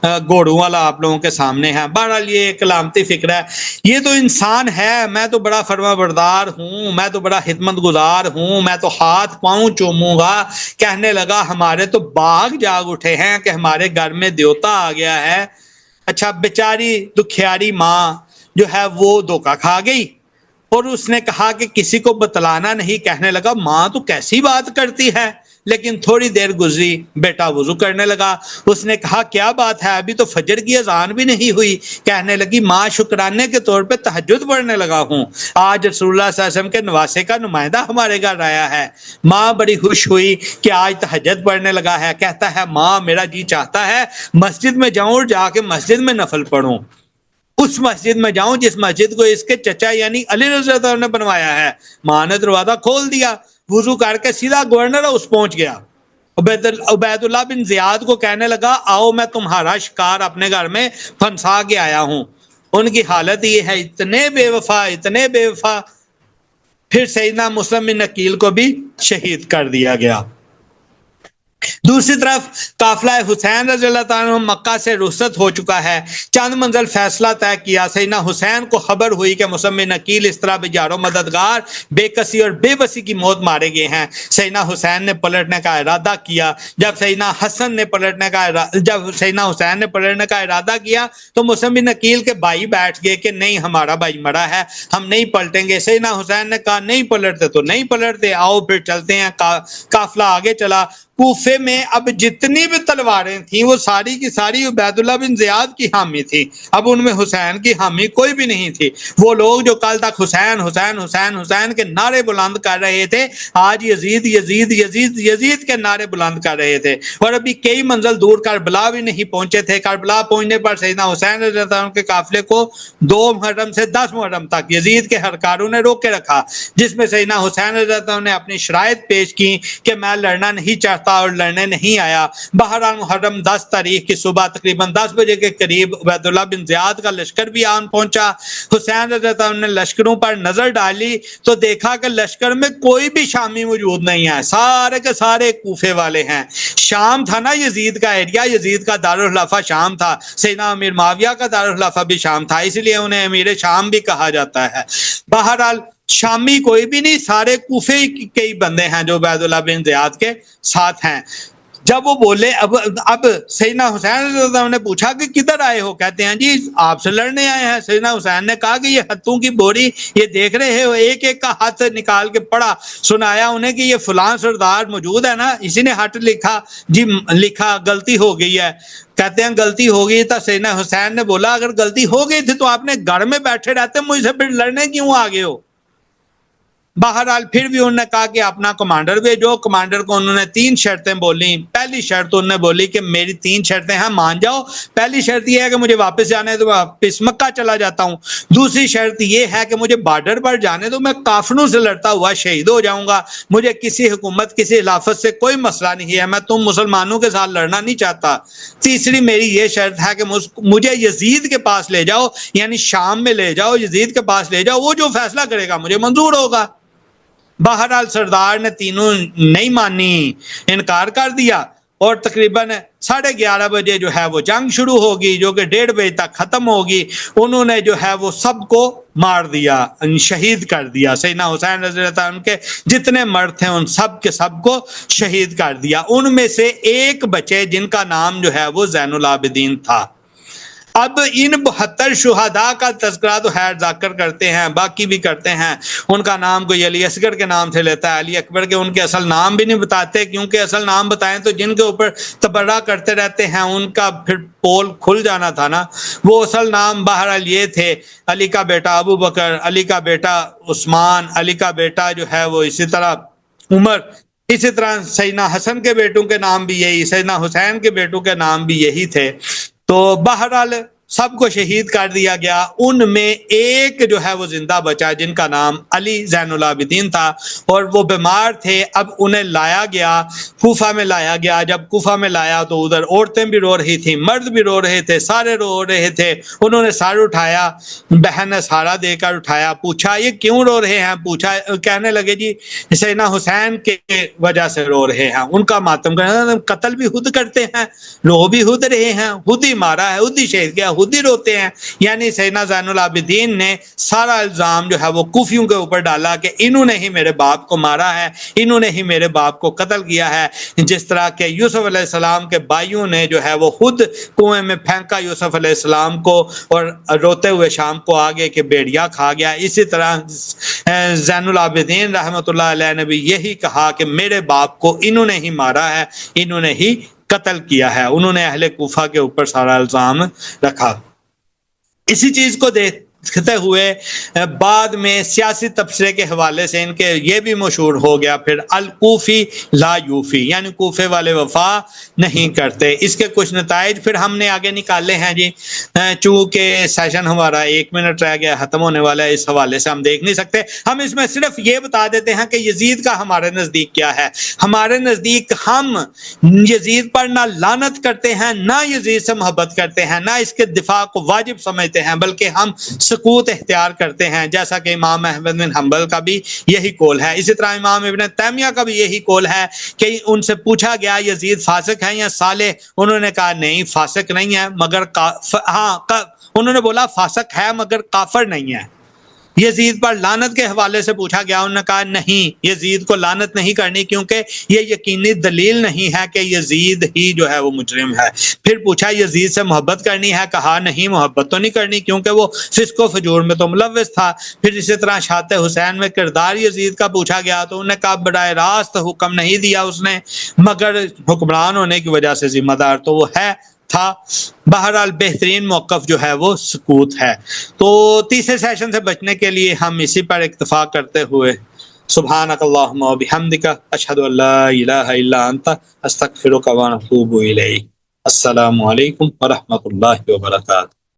گھوڑوں والا آپ لوگوں کے سامنے ہے. بہرحال یہ ایک علامتی فکر ہے. یہ تو انسان ہے, میں تو بڑا فرما بردار ہوں, میں تو بڑا خدمت گزار ہوں, میں تو ہاتھ پاؤں چوموں گا. کہنے لگا ہمارے تو باغ جاگ اٹھے ہیں کہ ہمارے گھر میں دیوتا آ گیا ہے. اچھا بیچاری دکھیاری ماں جو ہے وہ دھوکہ کھا گئی اور اس نے کہا کہ کسی کو بتلانا نہیں. کہنے لگا ماں تو کیسی بات کرتی ہے. لیکن تھوڑی دیر گزری, بیٹا وضو کرنے لگا. اس نے کہا کیا بات ہے, ابھی تو فجر کی اذان بھی نہیں ہوئی. کہنے لگی ماں شکرانے کے طور پہ تہجد پڑھنے لگا ہوں, آج رسول اللہ صلی اللہ علیہ وسلم کے نواسے کا نمائندہ ہمارے گھر آیا ہے. ماں بڑی خوش ہوئی کہ آج تہجد پڑھنے لگا ہے. کہتا ہے ماں میرا جی چاہتا ہے مسجد میں جاؤں اور جا کے مسجد میں نفل پڑھوں, اس مسجد میں جاؤں جس مسجد کو اس کے چچا یعنی علی رضی اللہ عنہ نے بنوایا ہے. ماں نے دروازہ کھول دیا, وضو کر کے سیدھا گورنر ہاؤس پہنچ گیا. عبید اللہ بن زیاد کو کہنے لگا آؤ میں تمہارا شکار اپنے گھر میں پھنسا کے آیا ہوں. ان کی حالت یہ ہے, اتنے بے وفا, اتنے بے وفا. پھر سیدنا مسلم بن عقیل کو بھی شہید کر دیا گیا. دوسری طرف قافلہ حسین رضی اللہ تعالیٰ عنہ مکہ سے رخصت ہو چکا ہے. چند منزل فیصلہ طے کیا. سیدنا حسین کو خبر ہوئی کہ مسلم بن عقیل اس طرح بیجار و مددگار بے کسی اور بے بسی کی موت مارے گئے ہیں. سیدنا حسین نے پلٹنے کا ارادہ کیا. جب سیدنا حسین نے پلٹنے کا ارادہ کیا تو مسلم بن عقیل کے بھائی بیٹھ گئے کہ نہیں ہمارا بھائی مرا ہے, ہم نہیں پلٹیں گے. سیدنا حسین نے کہا نہیں پلٹتے تو نہیں پلٹتے, آؤ پھر چلتے ہیں. قافلہ آگے چلا. کوفے میں اب جتنی بھی تلواریں تھیں وہ ساری کی ساری عبید اللہ بن زیاد کی حامی تھی. اب ان میں حسین کی حامی کوئی بھی نہیں تھی. وہ لوگ جو کل تک حسین حسین حسین حسین کے نعرے بلند کر رہے تھے, آج یزید یزید یزید یزید کے نعرے بلند کر رہے تھے. اور ابھی کئی منزل دور کربلا بھی نہیں پہنچے تھے. کربلا پہنچنے پر سیدنا حسین رضی اللہ عنہ کے قافلے کو 2 محرم سے 10 محرم تک یزید کے ہرکاروں نے روک کے رکھا, جس میں سیدنا حسین رضی اللہ عنہ نے اپنی شرائط پیش کی کہ میں لڑنا نہیں چاہتا اور لڑنے نہیں آیا. بہرحال محرم 10 تاریخ کی صبح تقریباً 10 بجے کے قریب عبید اللہ بن زیاد کا لشکر بھی آن پہنچا. حسین رضی اللہ عنہ نے لشکروں پر نظر ڈالی تو دیکھا کہ لشکر میں کوئی بھی شامی موجود نہیں ہے, سارے کے سارے کوفے والے ہیں. شام تھا نا یزید کا ایریا, یزید کا دارالخلافہ شام تھا. سیدنا امیر معاویہ کا دارالخلافہ بھی شام تھا, اس لیے انہیں امیر شام بھی کہا جاتا ہے. بہرحال شامی کوئی بھی نہیں, سارے کوفے کے ہی بندے ہیں جو عبید اللہ بن زیاد کے ساتھ ہیں. جب وہ بولے اب سیدنا حسین رضی اللہ عنہ نے پوچھا کہ کدھر آئے ہو. کہتے ہیں جی آپ سے لڑنے آئے ہیں. سیدنا حسین نے کہا کہ یہ ہتھوں کی بوری یہ دیکھ رہے ہو, ایک ایک کا ہاتھ نکال کے پڑھا, سنایا انہیں کہ یہ فلاں سردار موجود ہے نا, اسی نے ہاتھ لکھا. جی لکھا, غلطی ہو گئی ہے. کہتے ہیں غلطی ہو گئی تھا. سیدنا حسین نے بولا اگر غلطی ہو گئی تھی تو آپ نے گھر میں بیٹھے رہتے, مجھ سے پھر لڑنے کیوں آگے ہو. بہرحال پھر بھی انہوں نے کہا کہ اپنا کمانڈر بھیجو. کمانڈر کو انہوں نے 3 شرطیں بولی. پہلی شرط انہوں نے بولی کہ میری 3 شرطیں ہیں, مان جاؤ. پہلی شرط یہ ہے کہ مجھے واپس جانے دو, واپس مکہ چلا جاتا ہوں. دوسری شرط یہ ہے کہ مجھے بارڈر پر جانے دو, میں کافروں سے لڑتا ہوا شہید ہو جاؤں گا. مجھے کسی حکومت کسی خلافت سے کوئی مسئلہ نہیں ہے, میں تم مسلمانوں کے ساتھ لڑنا نہیں چاہتا. تیسری میری یہ شرط ہے کہ مجھے یزید کے پاس لے جاؤ, یعنی شام میں لے جاؤ, یزید کے پاس لے جاؤ, وہ جو فیصلہ کرے گا مجھے منظور ہوگا. بہرحال سردار نے تینوں نہیں مانی, انکار کر دیا. اور تقریباً 11:30 بجے جو ہے وہ جنگ شروع ہوگی, جو کہ 1:30 بجے تک ختم ہوگی. انہوں نے جو ہے وہ سب کو مار دیا, شہید کر دیا. سیدنا حسین رضی اللہ عنہ کے جتنے مرد تھے ان سب کے سب کو شہید کر دیا. ان میں سے ایک بچے جن کا نام جو ہے وہ زین العابدین تھا. اب ان 72 شہداء کا تذکرہ تو خیر ذاکر کرتے ہیں، باقی بھی کرتے ہیں، ان کا نام کوئی علی اصغر کے نام سے لیتا ہے، علی اکبر کے ان کے اصل نام بھی نہیں بتاتے، کیونکہ اصل نام بتائیں تو جن کے اوپر تبرہ کرتے رہتے ہیں ان کا پھر پول کھل جانا تھا نا۔ وہ اصل نام بہرحال یہ تھے، علی کا بیٹا ابو بکر، علی کا بیٹا عثمان، علی کا بیٹا جو ہے وہ اسی طرح عمر، اسی طرح سیدنا حسن کے بیٹوں کے نام بھی یہی، سیدنا حسین کے بیٹوں کے نام بھی یہی تھے۔ تو بہرحال سب کو شہید کر دیا گیا، ان میں ایک جو ہے وہ زندہ بچا جن کا نام علی زین العابدین تھا، اور وہ بیمار تھے۔ اب انہیں لایا گیا، کوفہ میں لایا گیا۔ جب کوفہ میں لایا تو ادھر عورتیں بھی رو رہی تھیں، مرد بھی رو رہے تھے، سارے رو رہے تھے۔ انہوں نے سر اٹھایا، بہن نے سہارا دے کر اٹھایا، پوچھا یہ کیوں رو رہے ہیں؟ پوچھا، کہنے لگے جی سیدنا حسین کے وجہ سے رو رہے ہیں، ان کا ماتم کرنا، قتل بھی خود کرتے ہیں، رو بھی خود رہے ہیں، خود ہی مارا ہے، خود ہی شہید کیا، خود ہی روتے ہیں۔ یعنی سیدنا زین العابدین نے سارا الزام جو ہے وہ کوفیوں کے اوپر ڈالا کہ انہوں نے ہی میرے باپ کو مارا ہے، انہوں نے ہی میرے باپ کو قتل کیا ہے۔ جس طرح کہ یوسف علیہ السلام کے بھائیوں نے جو ہے وہ خود کنویں میں پھینکا یوسف علیہ السلام کو، اور روتے ہوئے شام کو آگے کہ بیڑیا کھا گیا، اسی طرح زین العابدین رحمۃ اللہ علیہ نے بھی یہی کہا کہ میرے باپ کو انہوں نے ہی مارا ہے، انہوں نے ہی قتل کیا ہے۔ انہوں نے اہل کوفہ کے اوپر سارا الزام رکھا۔ اسی چیز کو دیکھتے ہوئے بعد میں سیاسی تبصرے کے حوالے سے ان کے یہ بھی مشہور ہو گیا پھر الکوفی لا یوفی، یعنی کوفے والے وفا نہیں کرتے۔ اس کے کچھ نتائج پھر ہم نے آگے نکالے ہیں جی، چونکہ سیشن ہمارا 1 منٹ رہ گیا، ختم ہونے والا ہے، اس حوالے سے ہم دیکھ نہیں سکتے۔ ہم اس میں صرف یہ بتا دیتے ہیں کہ یزید کا ہمارے نزدیک کیا ہے۔ ہمارے نزدیک ہم یزید پر نہ لعنت کرتے ہیں، نہ یزید سے محبت کرتے ہیں، نہ اس کے دفاع کو واجب سمجھتے ہیں، بلکہ ہم سکوت اختیار کرتے ہیں، جیسا کہ امام احمد بن حنبل کا بھی یہی قول ہے۔ اسی طرح امام ابن تیمیہ کا بھی یہی قول ہے کہ ان سے پوچھا گیا یزید فاسق ہے یا صالح، انہوں نے کہا نہیں فاسق نہیں ہے مگر انہوں نے بولا فاسق ہے مگر کافر نہیں ہے۔ یزید پر لعنت کے حوالے سے پوچھا گیا، انہوں نے کہا نہیں، یزید کو لعنت نہیں کرنی کیونکہ یہ یقینی دلیل نہیں ہے کہ یزید ہی جو ہے وہ مجرم ہے۔ پھر پوچھا یزید سے محبت کرنی ہے، کہا نہیں محبت تو نہیں کرنی کیونکہ وہ فسق و فجور میں تو ملوث تھا۔ پھر اسی طرح شات حسین میں کردار یزید کا پوچھا گیا تو انہوں نے کہا براہ راست حکم نہیں دیا اس نے، مگر حکمران ہونے کی وجہ سے ذمہ دار تو وہ ہے تھا۔ بہرحال بہترین موقف جو ہے وہ سکوت ہے۔ تو تیسرے سیشن سے بچنے کے لیے ہم اسی پر اکتفا کرتے ہوئے سبحانک اللہم و بحمدک اشہد ان لا الہ الا انت استغفرک و اتوب الیک۔ السلام علیکم ورحمۃ اللہ وبرکاتہ۔